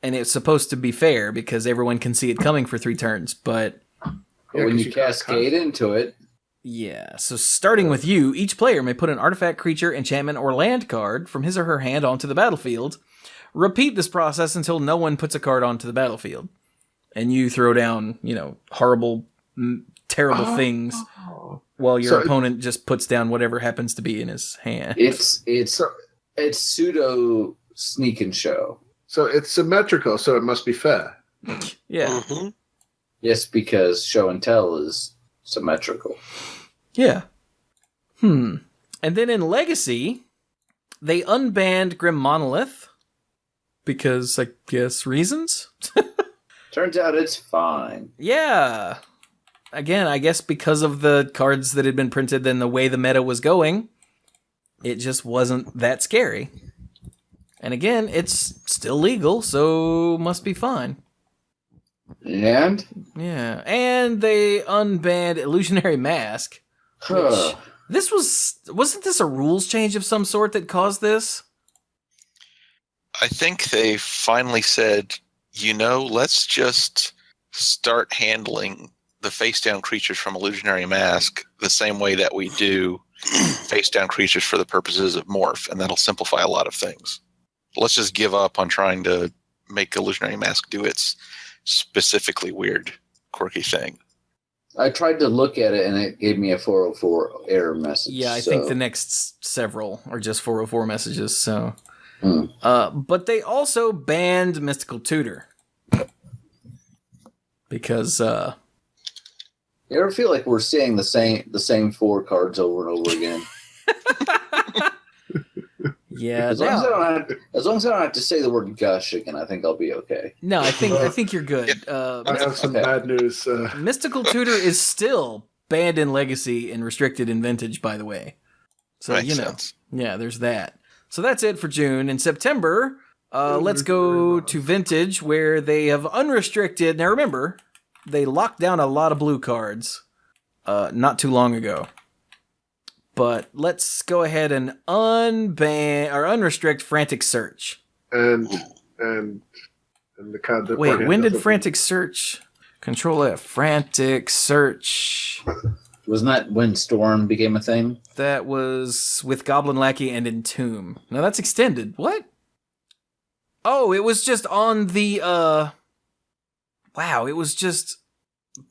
And it's supposed to be fair because everyone can see it coming for 3 turns, but... Yeah, when 'cause you can't cascade into it, Yeah, so starting with you, each player may put an artifact, creature, enchantment, or land card from his or her hand onto the battlefield. Repeat this process until no one puts a card onto the battlefield. And you throw down, horrible, terrible things while your opponent just puts down whatever happens to be in his hand. it's pseudo sneak and show. So it's symmetrical, so it must be fair. Yeah, Mhm. Yes, because show and tell is symmetrical. yeah. And then in Legacy, they unbanned Grim Monolith because, I guess, reasons? Turns out it's fine. Yeah. Again, I guess because of the cards that had been printed and the way the meta was going, it just wasn't that scary. And again, it's still legal, so must be fine. And Yeah. And they unbanned Illusionary Mask. huh, Wasn't this a rules change of some sort that caused this? I think they finally said, let's just start handling the face-down creatures from Illusionary Mask the same way that we do face-down creatures for the purposes of Morph, and that'll simplify a lot of things. Let's just give up on trying to make Illusionary Mask do its specifically weird, quirky thing. I tried to look at it and it gave me a 404 error message. Yeah, I think the next several are just 404 messages, so... Hmm. But they also banned Mystical Tutor. Because, You ever feel like we're seeing the same 4 cards over and over again? yeah, As long as I don't have to say the word gush again, I think I'll be okay. no, I think you're good. I have some Okay. bad news. Mystical Tutor is still banned in Legacy and restricted in Vintage, by the way. So, Makes sense. yeah, there's that. So that's it for June. In September, Let's go to Vintage, where they have unrestricted. Now remember, they locked down a lot of blue cards not too long ago. But let's go ahead and unban or unrestrict Frantic Search. And the card that Wait, when did Frantic Search control it? Frantic Search. Wasn't that when Storm became a thing? That was with Goblin Lackey and Entomb. No, that's extended. What? Oh, it was just on the wow, it was just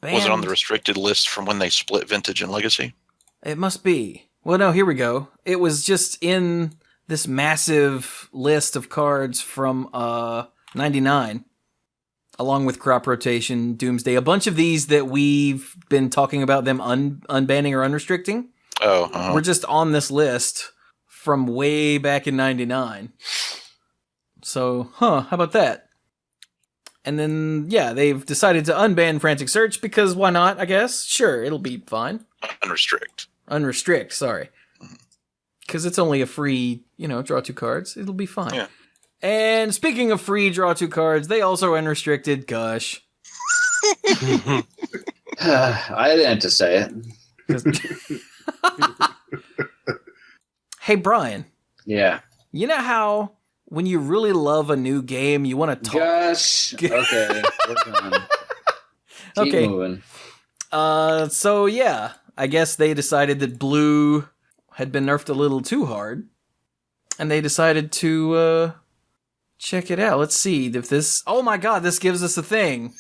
banned. Was it on the restricted list from when they split Vintage and Legacy? It must be. Well, no, here we go. It was just in this massive list of cards from 99, along with Crop Rotation, Doomsday, a bunch of these that we've been talking about them unbanning or unrestricting. Oh, We're just on this list from way back in 99. So, how about that? And then, yeah, they've decided to unban Frantic Search because why not, I guess? Sure, it'll be fine. Unrestrict, sorry. Because it's only a free, draw 2 cards. It'll be fine. Yeah. And speaking of free draw 2 cards, they also unrestricted Gush. I didn't have to say it. Hey, Brian. Yeah. You know how when you really love a new game, you want to talk... Gosh. Okay, we're done. Keep moving. So, yeah. I guess they decided that blue had been nerfed a little too hard. And they decided to check it out. Let's see if this... Oh my god, this gives us a thing.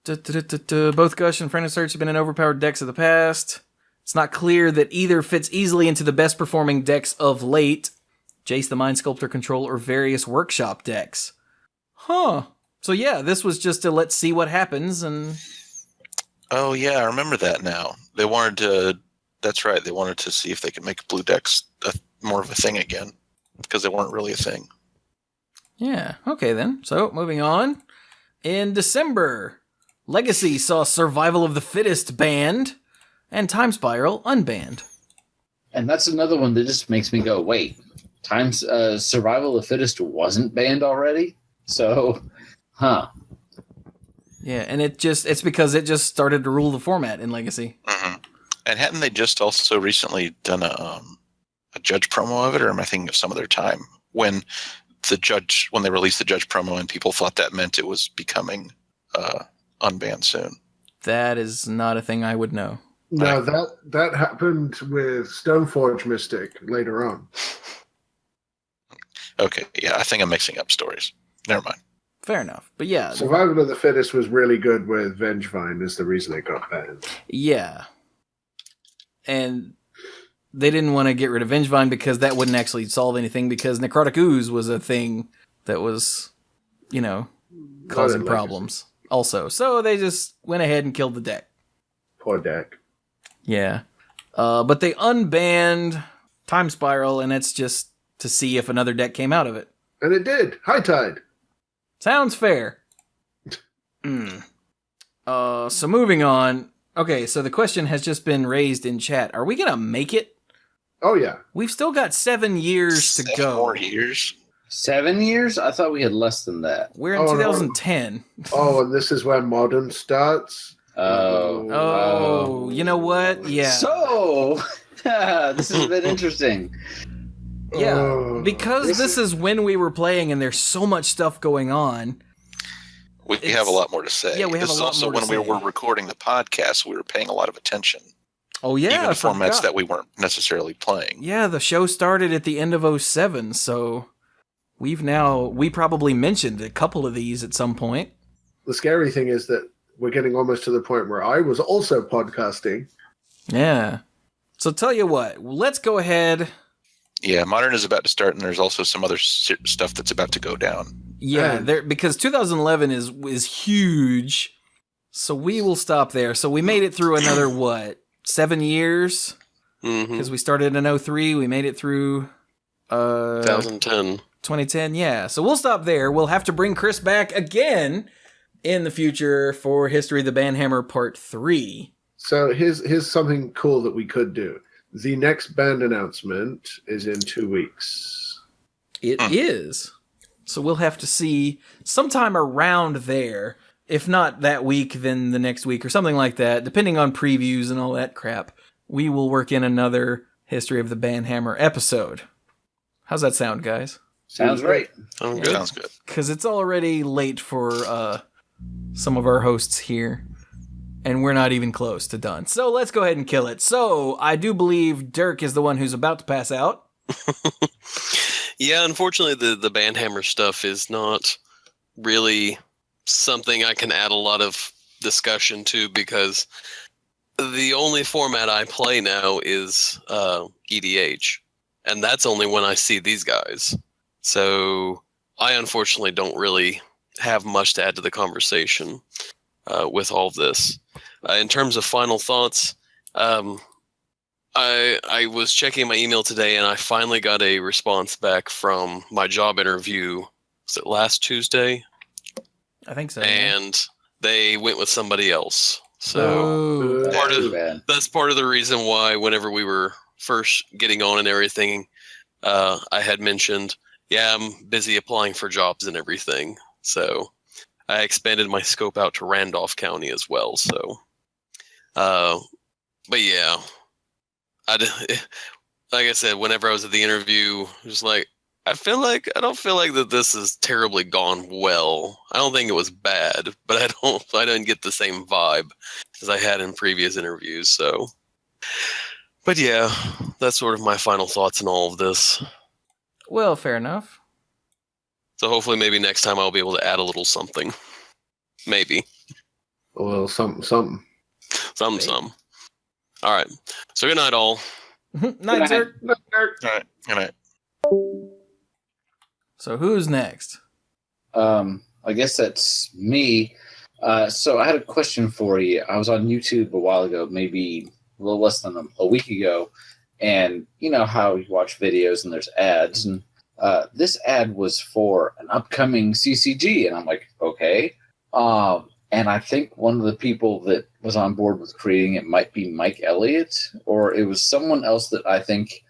Both Gush and Frantic Search have been in overpowered decks of the past. It's not clear that either fits easily into the best performing decks of late. Jace the Mind Sculptor Control or various workshop decks. So yeah, this was just to let's see what happens and... Oh, yeah, I remember that now. They wanted to... That's right, they wanted to see if they could make blue decks more of a thing again. Because they weren't really a thing. Yeah, okay then. So, moving on. In December, Legacy saw Survival of the Fittest banned, and Time Spiral unbanned. And that's another one that just makes me go, wait, Survival of the Fittest wasn't banned already? So, Yeah, and it's because it just started to rule the format in Legacy. Mm-hmm. And hadn't they just also recently done a judge promo of it, or am I thinking of some other time when they released the judge promo and people thought that meant it was becoming unbanned soon? That is not a thing I would know. No, that happened with Stoneforge Mystic later on. Okay, yeah, I think I'm mixing up stories. Never mind. Fair enough. But yeah. Survival of the Fittest was really good with Vengevine is the reason it got banned. Yeah. And they didn't want to get rid of Vengevine because that wouldn't actually solve anything because Necrotic Ooze was a thing that was, causing problems also. So they just went ahead and killed the deck. Poor deck. Yeah. But they unbanned Time Spiral, and it's just to see if another deck came out of it. And it did. High Tide. Sounds fair. So moving on. Okay, so the question has just been raised in chat. Are we going to make it? Oh, yeah. We've still got 7 years to go. 7 more years? 7 years? I thought we had less than that. We're in 2010. Oh, and this is where Modern starts? Oh, you know what? Yeah. So, this has been interesting. Yeah, because this is when we were playing and there's so much stuff going on. We have a lot more to say. Yeah, we have this a lot is also more to when we say. were recording the podcast, we were paying a lot of attention. Oh, yeah. Even I formats forgot. that we weren't necessarily playing. Yeah, the show started at the end of 07, so we probably mentioned a couple of these at some point. The scary thing is that we're getting almost to the point where I was also podcasting. Yeah. So tell you what, let's go ahead. Yeah, Modern is about to start, and there's also some other stuff that's about to go down. Yeah, because 2011 is huge, so we will stop there. So we made it through another, 7 years? Because we started in 03, we made it through 2010. 2010, yeah. So we'll stop there. We'll have to bring Chris back again in the future for History of the Banhammer Part 3. So here's something cool that we could do. The next band announcement is in 2 weeks. It is. So we'll have to see sometime around there. If not that week, then the next week or something like that, depending on previews and all that crap. We will work in another History of the Banhammer episode. How's that sound, guys? Sounds great. I'm good. Sounds good. Because it's already late for some of our hosts here, and we're not even close to done. So let's go ahead and kill it. So I do believe Dirk is the one who's about to pass out. Yeah, unfortunately, the Banhammer stuff is not really something I can add a lot of discussion to, because the only format I play now is EDH, and that's only when I see these guys. So I unfortunately don't really have much to add to the conversation with all of this. In terms of final thoughts, I was checking my email today, and I finally got a response back from my job interview. Was it last Tuesday? I think so. And they went with somebody else. So that's part of the reason why whenever we were first getting on and everything, I had mentioned, yeah, I'm busy applying for jobs and everything. So I expanded my scope out to Randolph County as well. So, but yeah, like I said, whenever I was at the interview, it was like, I don't feel like that this has terribly gone well. I don't think it was bad, but I didn't get the same vibe as I had in previous interviews. So, but yeah, that's sort of my final thoughts on all of this. Well, fair enough. So hopefully maybe next time I'll be able to add a little something. Maybe. Well, something. Some. All right. So good night, all. Night, Dirk. All right. Good night. So who's next? I guess that's me. So I had a question for you. I was on YouTube a while ago, maybe a little less than a week ago, and you know how you watch videos and there's ads, and this ad was for an upcoming CCG, and I'm like, okay. And I think one of the people that was on board with creating it might be Mike Elliott, or it was someone else that I think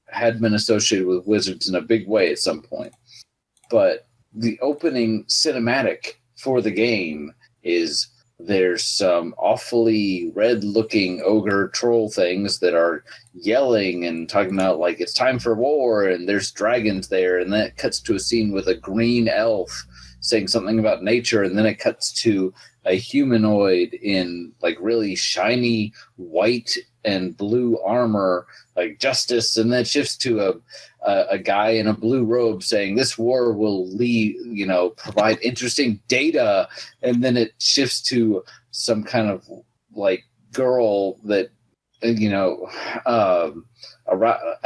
had been associated with Wizards in a big way at some point. But the opening cinematic for the game is there's some awfully red-looking ogre troll things that are yelling and talking about, like, it's time for war, and there's dragons there, and then it cuts to a scene with a green elf saying something about nature, and then it cuts to a humanoid in, like, really shiny white and blue armor, like justice, and then it shifts to a guy in a blue robe saying this war will provide interesting data, and then it shifts to some kind of like girl that at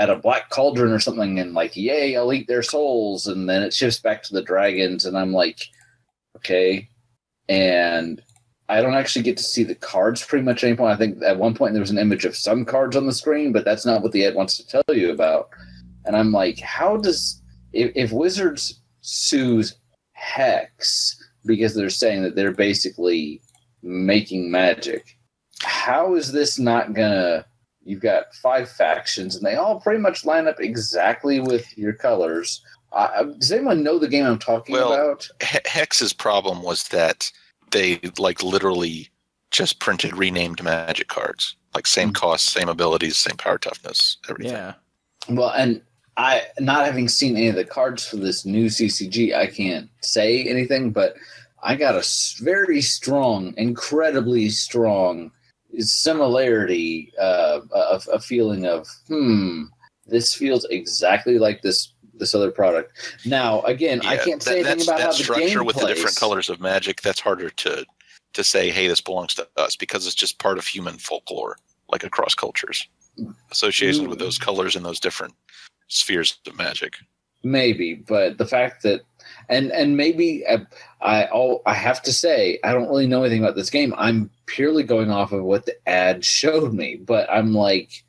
a black cauldron or something, and like, yay, I'll eat their souls, and then it shifts back to the dragons, and I'm like, okay. And I don't actually get to see the cards pretty much at any point. I think at one point there was an image of some cards on the screen, but that's not what the ad wants to tell you about. And I'm like, if Wizards sues Hex because they're saying that they're basically making magic, how is this not gonna? You've got 5 factions, and they all pretty much line up exactly with your colors. Does anyone know the game I'm talking about? Hex's problem was that they literally just printed renamed magic cards, like same cost, same abilities, same power toughness, everything. Yeah. Well, and I, not having seen any of the cards for this new CCG, I can't say anything, but I got a very strong, incredibly strong similarity, a feeling of, this feels exactly like this other product. Now, again, I can't say anything about how the game structure with plays. the different colors of magic. That's harder to say, hey, this belongs to us, because it's just part of human folklore, like across cultures, associated with those colors and those different spheres of magic. Maybe, but the fact that, and maybe I have to say, I don't really know anything about this game. I'm purely going off of what the ad showed me, but I'm like,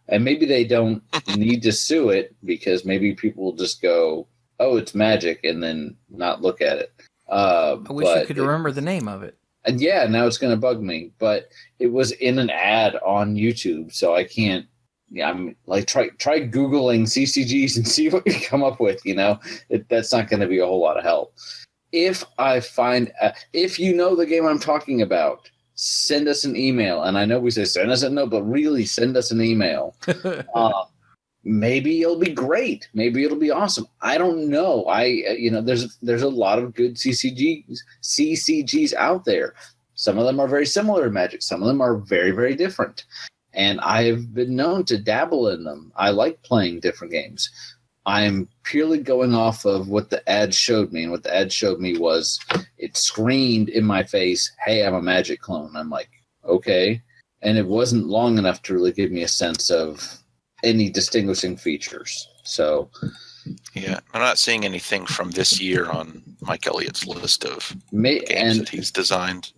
and maybe they don't need to sue it, because maybe people will just go, oh, it's magic, and then not look at it. I wish you could remember the name of it. And yeah, now it's going to bug me, but it was in an ad on YouTube, so I can't yeah, I'm like try Googling CCGs and see what you come up with. That's not going to be a whole lot of help. If I find, if you know the game I'm talking about, send us an email. And I know we say send us a note, but really send us an email. Maybe it'll be great. Maybe it'll be awesome. I don't know. There's a lot of good CCGs out there. Some of them are very similar to Magic. Some of them are very, very different. And I've been known to dabble in them. I like playing different games. I'm purely going off of what the ad showed me. And what the ad showed me was it screamed in my face, hey, I'm a Magic clone. I'm like, okay. And it wasn't long enough to really give me a sense of any distinguishing features. So, yeah, I'm not seeing anything from this year on Mike Elliott's list of games that he's designed.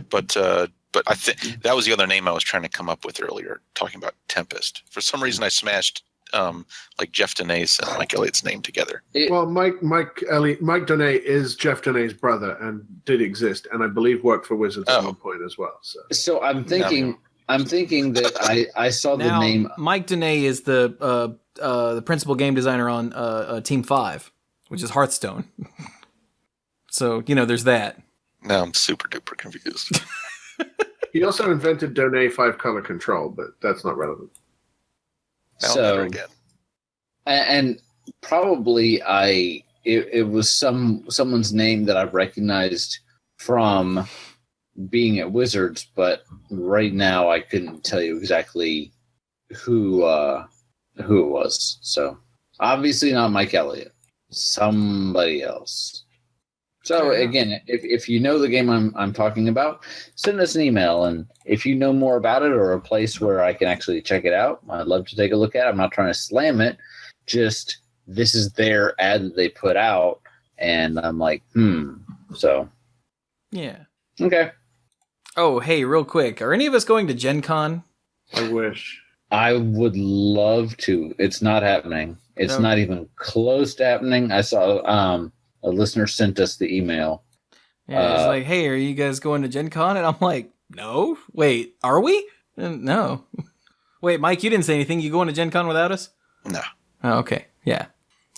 But I think that was the other name I was trying to come up with earlier, talking about Tempest. For some reason, I smashed like Jeff Dene's and Mike Elliott's name together. Mike Donay is Jeff Donay's brother and did exist, and I believe worked for Wizards at one point as well. So I'm thinking that I saw the name. Mike Donay is the principal game designer on Team 5, which is Hearthstone. So there's that. Now I'm super duper confused. He also invented Donay 5 color control, but that's not relevant. So, and probably it was someone's name that I've recognized from being at Wizards, but right now I couldn't tell you exactly who it was. So obviously not Mike Elliott, somebody else. So again, if you know the game I'm talking about, send us an email. And if you know more about it or a place where I can actually check it out, I'd love to take a look at it. I'm not trying to slam it. Just this is their ad that they put out. And I'm like, So. Yeah. Okay. Oh, hey, real quick. Are any of us going to Gen Con? I wish. I would love to. It's not happening. It's not even close to happening. I saw a listener sent us the email. Yeah, it's like, hey, are you guys going to Gen Con? And I'm like, no. Wait, are we? No. Wait, Mike, you didn't say anything. You going to Gen Con without us? No. Oh, okay. Yeah.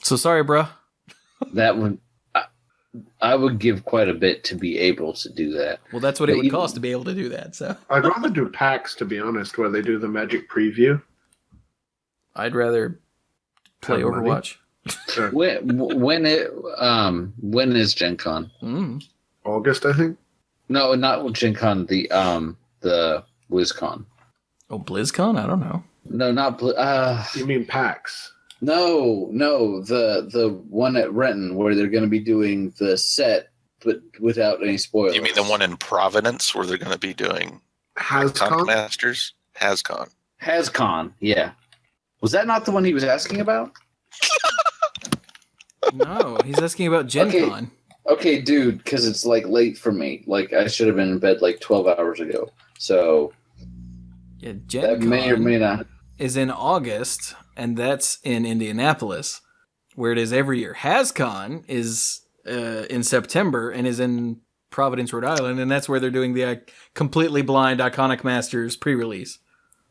So sorry, bro. That would... I would give quite a bit to be able to do that. Well, that's what it would cost to be able to do that. So I'd rather do PAX, to be honest, where they do the Magic preview. I'd rather play Overwatch. Sure. When is Gen Con? August, I think. No, not Gen Con. The WizCon. Oh, BlizzCon? I don't know. No, not You mean PAX? No, the one at Renton where they're going to be doing the set, but without any spoilers. You mean the one in Providence where they're going to be doing HasCon? Masters? HasCon. HasCon, yeah. Was that not the one he was asking about? No, he's asking about Gen Con. Okay, dude, because it's like late for me. Like I should have been in bed like 12 hours ago. So yeah, Gen that Con may or may not is in August, and that's in Indianapolis, where it is every year. HasCon is in September and is in Providence, Rhode Island, and that's where they're doing the completely blind Iconic Masters pre-release.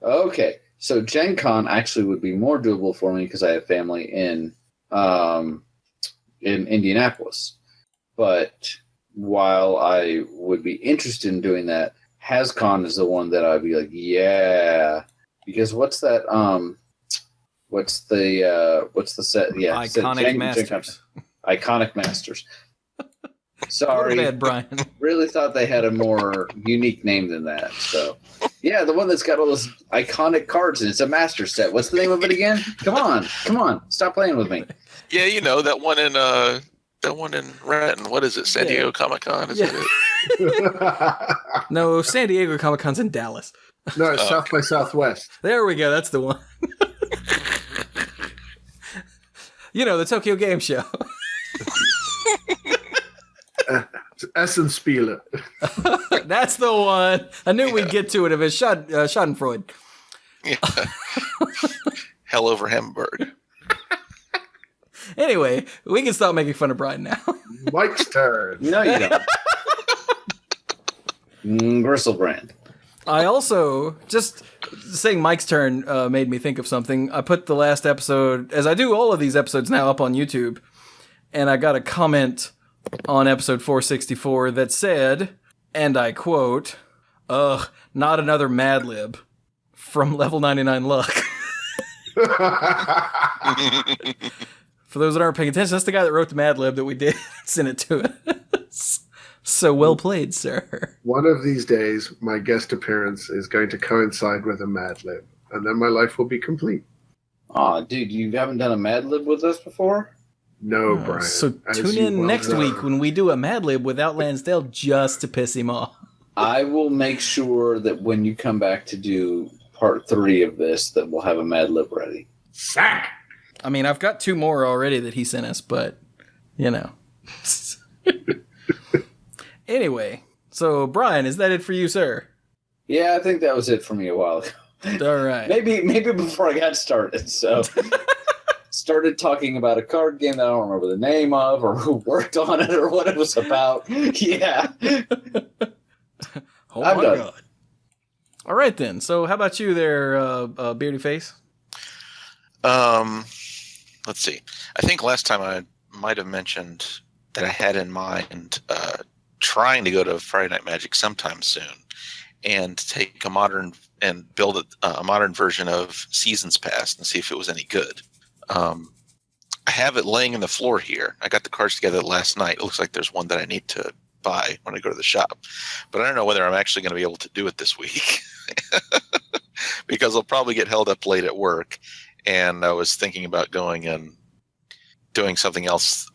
Okay, so Gen Con actually would be more doable for me because I have family in Indianapolis. But while I would be interested in doing that, HasCon is the one that I'd be like, yeah, because what's that? What's the set? Yeah, Iconic Masters. Iconic Masters. Sorry, Go ahead, Brian. Really thought they had a more unique name than that. So, yeah, the one that's got all those iconic cards and it's a master set. What's the name of it again? Come on, stop playing with me. Yeah, that one in Renton. What is it? San Diego Comic-Con? Is that it? No, San Diego Comic-Con's in Dallas. No, it's South by Southwest. There we go. That's the one. The Tokyo Game Show. Essenspieler. That's the one. I knew we'd get to it if it's Schadenfreude. Yeah. Hell over Hamburg. Anyway, we can stop making fun of Brian now. Mike's turn. No, you don't. Gristlebrand. I also, just saying Mike's turn made me think of something. I put the last episode, as I do all of these episodes now, up on YouTube, and I got a comment on episode 464 that said, and I quote, "Ugh, not another Mad Lib from Level 99 Luck." For those that aren't paying attention, that's the guy that wrote the Mad Lib that we did send it to us. So well played, sir. One of these days, my guest appearance is going to coincide with a Mad Lib, and then my life will be complete. Aw, dude, you haven't done a Mad Lib with us before? No, Brian. So as tune you in well next know. week when we do a Mad Lib without Lansdell just to piss him off. I will make sure that when you come back to do part 3 of this, that we'll have a Mad Lib ready. Sack! I mean, I've got 2 more already that he sent us, but, you know. Anyway, so Brian, is that it for you, sir? Yeah, I think that was it for me a while ago. All right. Maybe before I got started. So started talking about a card game that I don't remember the name of or who worked on it or what it was about. Yeah. Oh I'm my done. God. All right, then. So how about you there, Beardy Face? Let's see. I think last time I might have mentioned that I had in mind trying to go to Friday Night Magic sometime soon and take a modern and build a modern version of Seasons Past and see if it was any good. I have it laying in the floor here. I got the cards together last night. It looks like there's one that I need to buy when I go to the shop, but I don't know whether I'm actually going to be able to do it this week because I'll probably get held up late at work. And I was thinking about going and doing something else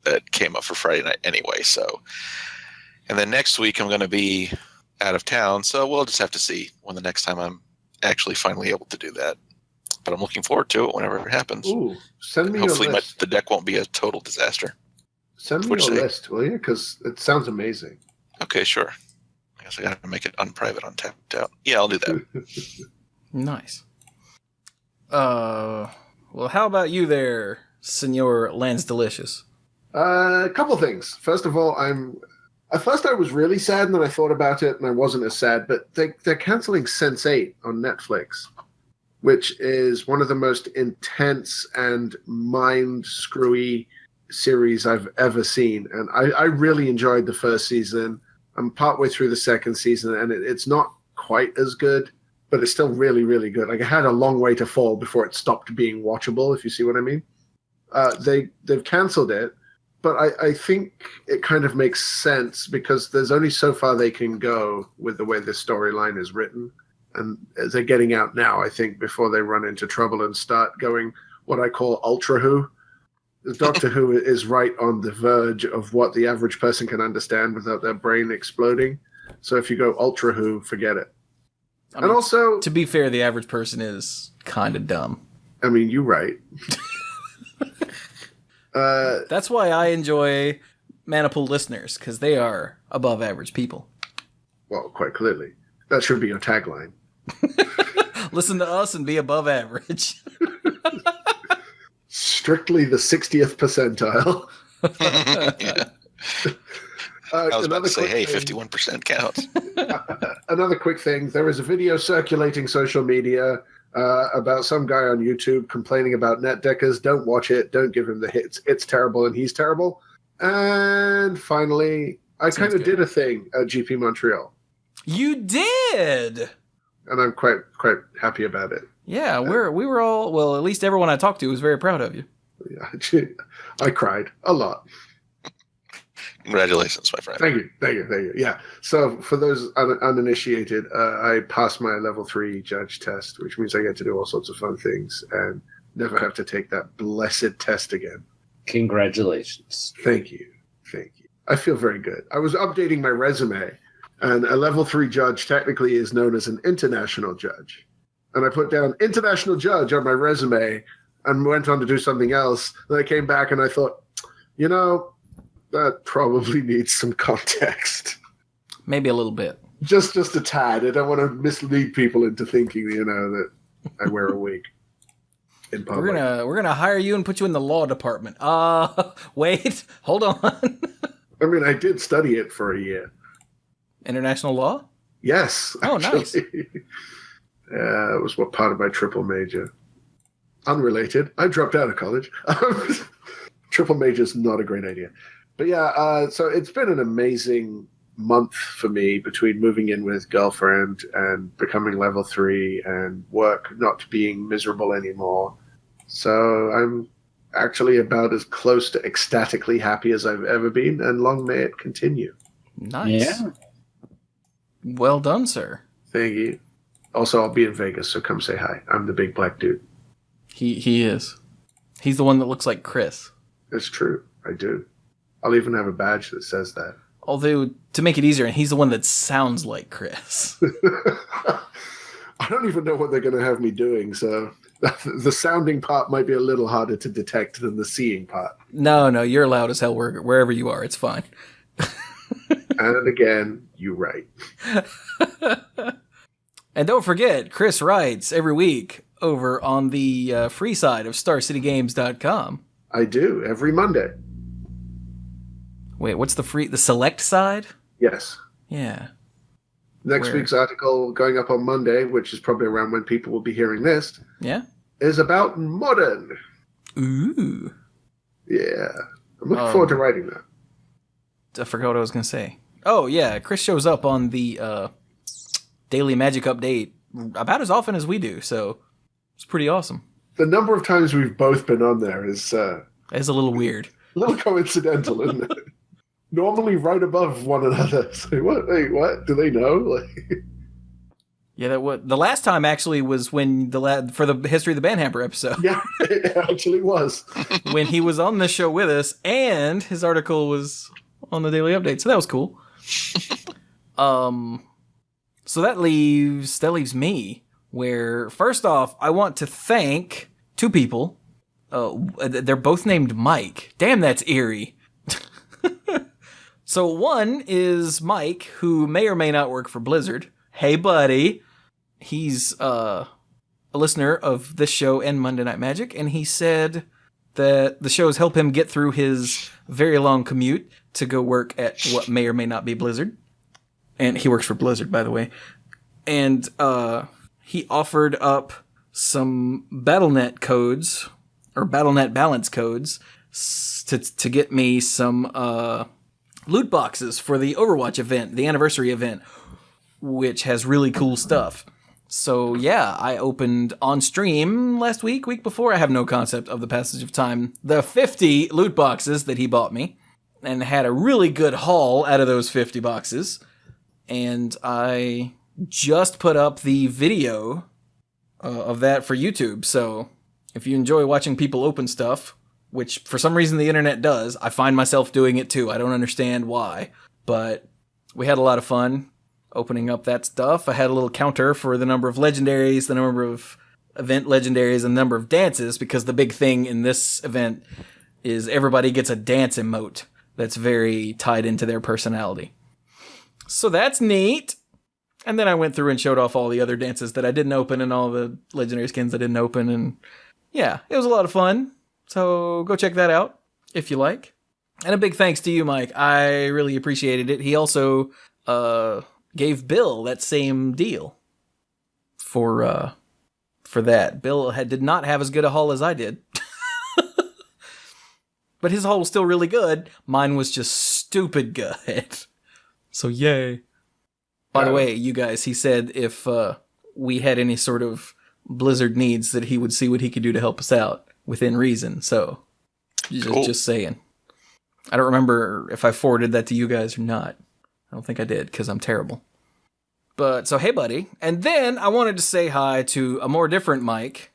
that came up for Friday night anyway. So, and then next week I'm going to be out of town, so we'll just have to see when the next time I'm actually finally able to do that. But I'm looking forward to it whenever it happens. Ooh, send me Hopefully your list. the deck won't be a total disaster. Send me What'd your you say? list, will you? Because it sounds amazing. Okay, sure. I guess I got to make it unprivate, untapped out. Yeah, I'll do that. Nice. Well, how about you there, Senor Lance Delicious? A couple things. First of all, at first I was really sad, and then I thought about it, and I wasn't as sad. But they're canceling Sense8 on Netflix, which is one of the most intense and mind-screwy series I've ever seen. And I really enjoyed the first season. I'm partway through the second season, and it's not quite as good, but it's still really, really good. Like, it had a long way to fall before it stopped being watchable, if you see what I mean. They've canceled it, but I think it kind of makes sense because there's only so far they can go with the way this storyline is written. And as they're getting out now, I think, before they run into trouble and start going what I call Ultra Who. Doctor Who is right on the verge of what the average person can understand without their brain exploding. So if you go Ultra Who, forget it. I mean, and also, to be fair, the average person is kind of dumb. I mean, you're right. That's why I enjoy Manipool listeners, because they are above average people. Well, quite clearly. That should be your tagline. Listen to us and be above average. Strictly the 60th percentile. Yeah. I was about to say, hey, 51% counts. Another quick thing. There is a video circulating social media about some guy on YouTube complaining about net deckers. Don't watch it. Don't give him the hits. It's terrible and he's terrible. And finally, I kind of did a thing at GP Montreal. You did! And I'm quite happy about it. Yeah, we were all, well, at least everyone I talked to was very proud of you. Yeah, I cried a lot. Congratulations, my friend. Thank you. Yeah. So for those uninitiated, I passed my level 3 judge test, which means I get to do all sorts of fun things and never have to take that blessed test again. Congratulations. Thank you. I feel very good. I was updating my resume, and a level 3 judge technically is known as an international judge. And I put down international judge on my resume and went on to do something else. Then I came back and I thought, that probably needs some context. Maybe a little bit. Just a tad. I don't want to mislead people into thinking, that I wear a wig in public. We're gonna hire you and put you in the law department. Wait, hold on. I mean, I did study it for a year. International law? Yes. Oh, nice. It was what part of my triple major. Unrelated. I dropped out of college. Triple major is not a great idea. But yeah, so it's been an amazing month for me between moving in with girlfriend and becoming level 3 and work not being miserable anymore. So I'm actually about as close to ecstatically happy as I've ever been, and long may it continue. Nice. Yeah. Well done, sir. Thank you. Also, I'll be in Vegas, so come say hi. I'm the big black dude. He is. He's the one that looks like Chris. It's true. I do. I'll even have a badge that says that. Although, to make it easier, he's the one that sounds like Chris. I don't even know what they're going to have me doing, so the sounding part might be a little harder to detect than the seeing part. No, you're loud as hell wherever you are. It's fine. And again, you're right. And don't forget, Chris writes every week over on the free side of StarCityGames.com. I do, every Monday. Wait, what's the select side? Yes. Yeah. Next week's article going up on Monday, which is probably around when people will be hearing this, Yeah? is about modern. Ooh. Yeah. I'm looking forward to writing that. I forgot what I was going to say. Oh, yeah. Chris shows up on the Daily Magic Update about as often as we do, so it's pretty awesome. The number of times we've both been on there is It's a little weird. a little coincidental, isn't it? Normally right above one another. So what? Wait, what? Do they know? Like... Yeah, the last time actually was when for the History of the Banhammer episode. Yeah, it actually was. When he was on the show with us, and his article was on the Daily Update, so that was cool. So that leaves me. Where first off, I want to thank two people. They're both named Mike. Damn, that's eerie. So one is Mike, who may or may not work for Blizzard. Hey, buddy. He's a listener of this show and Monday Night Magic, and he said that the shows help him get through his very long commute to go work at what may or may not be Blizzard. And he works for Blizzard, by the way. And he offered up some BattleNet codes, or BattleNet balance codes, to get me some loot boxes for the Overwatch event, the anniversary event, which has really cool stuff. So yeah, I opened on stream last week before, I have no concept of the passage of time, the 50 loot boxes that he bought me, and had a really good haul out of those 50 boxes. And I just put up the video of that for YouTube, so if you enjoy watching people open stuff, which for some reason the internet does, I find myself doing it too. I don't understand why, but we had a lot of fun opening up that stuff. I had a little counter for the number of legendaries, the number of event legendaries, and the number of dances, because the big thing in this event is everybody gets a dance emote that's very tied into their personality. So that's neat. And then I went through and showed off all the other dances that I didn't open and all the legendary skins I didn't open. And yeah, it was a lot of fun. So go check that out if you like. And a big thanks to you, Mike. I really appreciated it. He also gave Bill that same deal for that. Bill did not have as good a haul as I did. But his haul was still really good. Mine was just stupid good. So yay. By the way, you guys, he said if we had any sort of Blizzard needs, that he would see what he could do to help us out within reason. So, just saying. I don't remember if I forwarded that to you guys or not. I don't think I did, because I'm terrible. But, so hey buddy. And then I wanted to say hi to a more different Mike,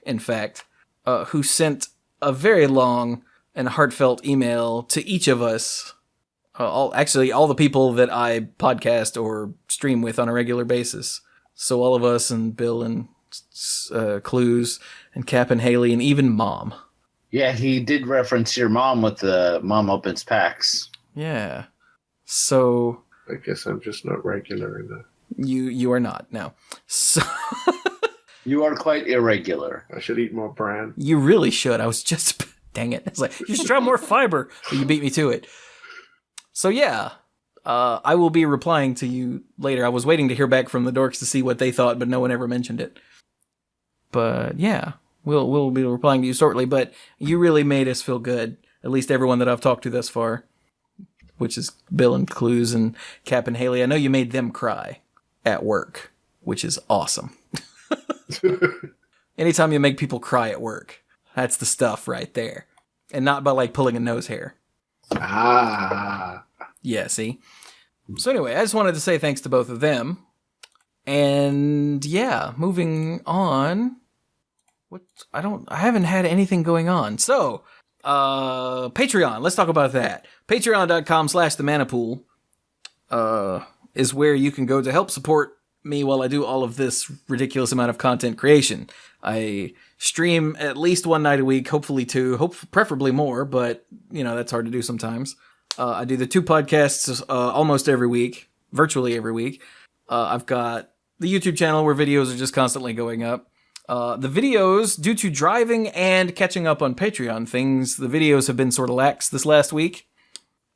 in fact, who sent a very long and heartfelt email to each of us. All the people that I podcast or stream with on a regular basis. So all of us, and Bill and Clues and Cap and Haley and even Mom. Yeah, he did reference your mom with the Mom Opens Packs. Yeah. So I guess I'm just not regular enough. You are not, no. So You are quite irregular. I should eat more bran. You really should. I was just dang it. It's like, you should try more fiber. But you beat me to it. So yeah, I will be replying to you later. I was waiting to hear back from the dorks to see what they thought, but no one ever mentioned it. But yeah, we'll be replying to you shortly. But you really made us feel good. At least everyone that I've talked to thus far, which is Bill and Clues and Cap and Haley. I know you made them cry at work, which is awesome. Anytime you make people cry at work, that's the stuff right there. And not by like pulling a nose hair. Ah. Yeah, see? So anyway, I just wanted to say thanks to both of them. And yeah, moving on. I haven't had anything going on. So, Patreon, let's talk about that. Patreon.com/themanapool is where you can go to help support me while I do all of this ridiculous amount of content creation. I stream at least one night a week, hopefully two, preferably more, but that's hard to do sometimes. I do the 2 podcasts almost every week, virtually every week. I've got the YouTube channel where videos are just constantly going up. The videos, due to driving and catching up on Patreon things, the videos have been sort of lax this last week.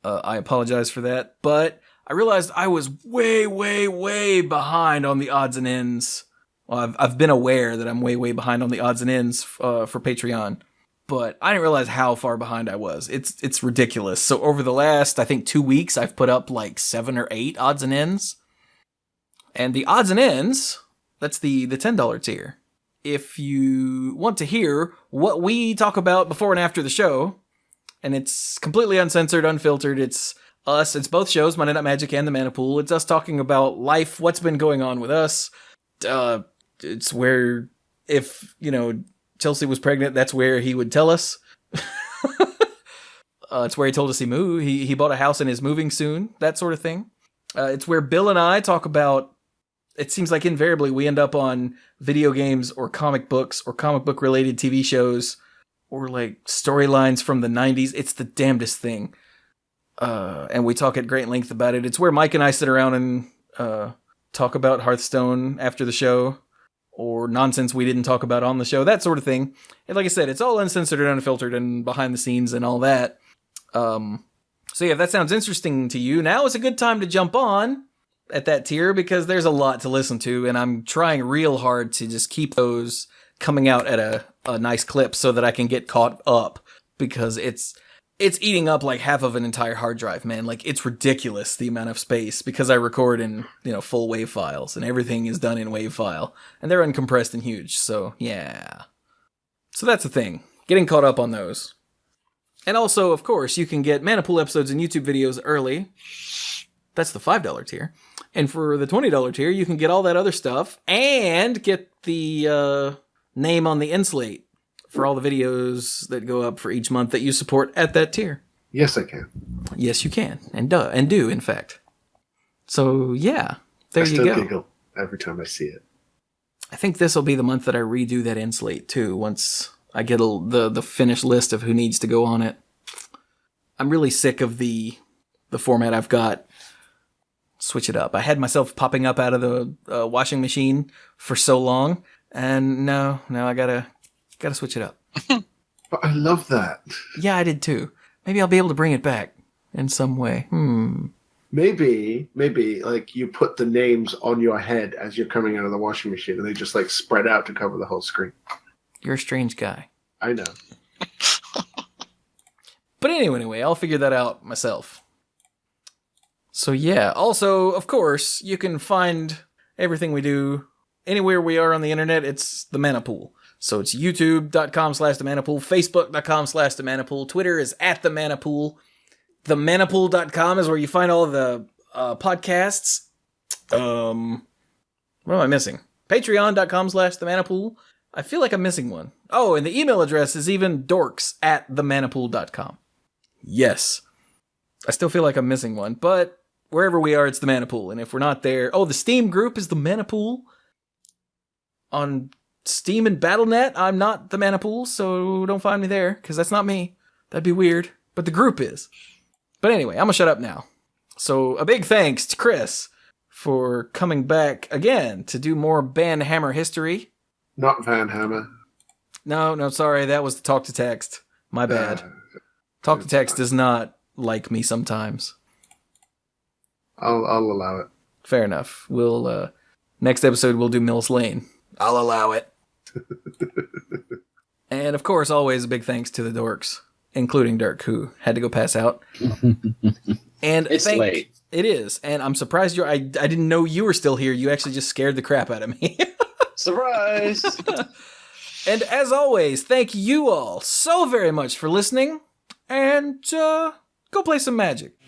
I apologize for that, but I realized I was way, way, way behind on the odds and ends. Well, I've been aware that I'm way, way behind on the odds and ends for Patreon, but I didn't realize how far behind I was. It's ridiculous. So over the last, I think 2 weeks, I've put up like 7 or 8 odds and ends. And the odds and ends, that's the $10 tier. If you want to hear what we talk about before and after the show, and it's completely uncensored, unfiltered, it's us, it's both shows, Monday Night Magic and the Mana Pool. It's us talking about life, what's been going on with us. It's where, if, Chelsea was pregnant, that's where he would tell us. It's where he told us he bought a house and is moving soon, that sort of thing. It's where Bill and I talk about, it seems like invariably we end up on video games or comic books or comic book related TV shows or like storylines from the 90s. It's the damnedest thing. And we talk at great length about it. It's where Mike and I sit around and talk about Hearthstone after the show or nonsense we didn't talk about on the show, that sort of thing. And like I said, it's all uncensored and unfiltered and behind the scenes and all that. So yeah, if that sounds interesting to you, now is a good time to jump on at that tier because there's a lot to listen to, and I'm trying real hard to just keep those coming out at a nice clip so that I can get caught up because it's eating up like half of an entire hard drive, man. Like, it's ridiculous the amount of space because I record in, full WAV files and everything is done in WAV file and they're uncompressed and huge. So yeah. So that's the thing. Getting caught up on those. And also, of course, you can get Mana Pool episodes and YouTube videos early. That's the $5 tier. And for the $20 tier, you can get all that other stuff and get the name on the end slate for all the videos that go up for each month that you support at that tier. Yes, I can. Yes, you can. And do, in fact. So, yeah. There you go. I still giggle every time I see it. I think this will be the month that I redo that end slate, too, once I get the finished list of who needs to go on it. I'm really sick of the format I've got. Switch it up. I had myself popping up out of the washing machine for so long, and now I gotta switch it up. But I love that. Yeah, I did too. Maybe I'll be able to bring it back in some way. Maybe like you put the names on your head as you're coming out of the washing machine, and they just like spread out to cover the whole screen. You're a strange guy. I know. But anyway, I'll figure that out myself. So yeah, also, of course, you can find everything we do anywhere we are on the internet. It's the Mana Pool. So it's youtube.com/themanapool, facebook.com/themanapool, Twitter is @themanapool. Themanapool.com is where you find all of the podcasts. What am I missing? Patreon.com/themanapool. I feel like I'm missing one. Oh, and the email address is even dorks@themanapool.com. Yes. I still feel like I'm missing one, but wherever we are, it's the Mana Pool. And if we're not there... Oh, the Steam group is the Mana Pool. On Steam and Battle.net, I'm not the Mana Pool, so don't find me there, because that's not me. That'd be weird. But the group is. But anyway, I'm going to shut up now. So a big thanks to Chris for coming back again to do more Banhammer history. Not Banhammer. No, sorry. That was the Talk to Text. My bad. Talk to Text does not like me sometimes. I'll allow it. Fair enough. We'll next episode we'll do Mills Lane. I'll allow it. And of course, always a big thanks to the dorks, including Dirk, who had to go pass out. And It's late. It is, and I'm surprised I didn't know you were still here. You actually just scared the crap out of me. Surprise! And as always, thank you all so very much for listening, and go play some Magic.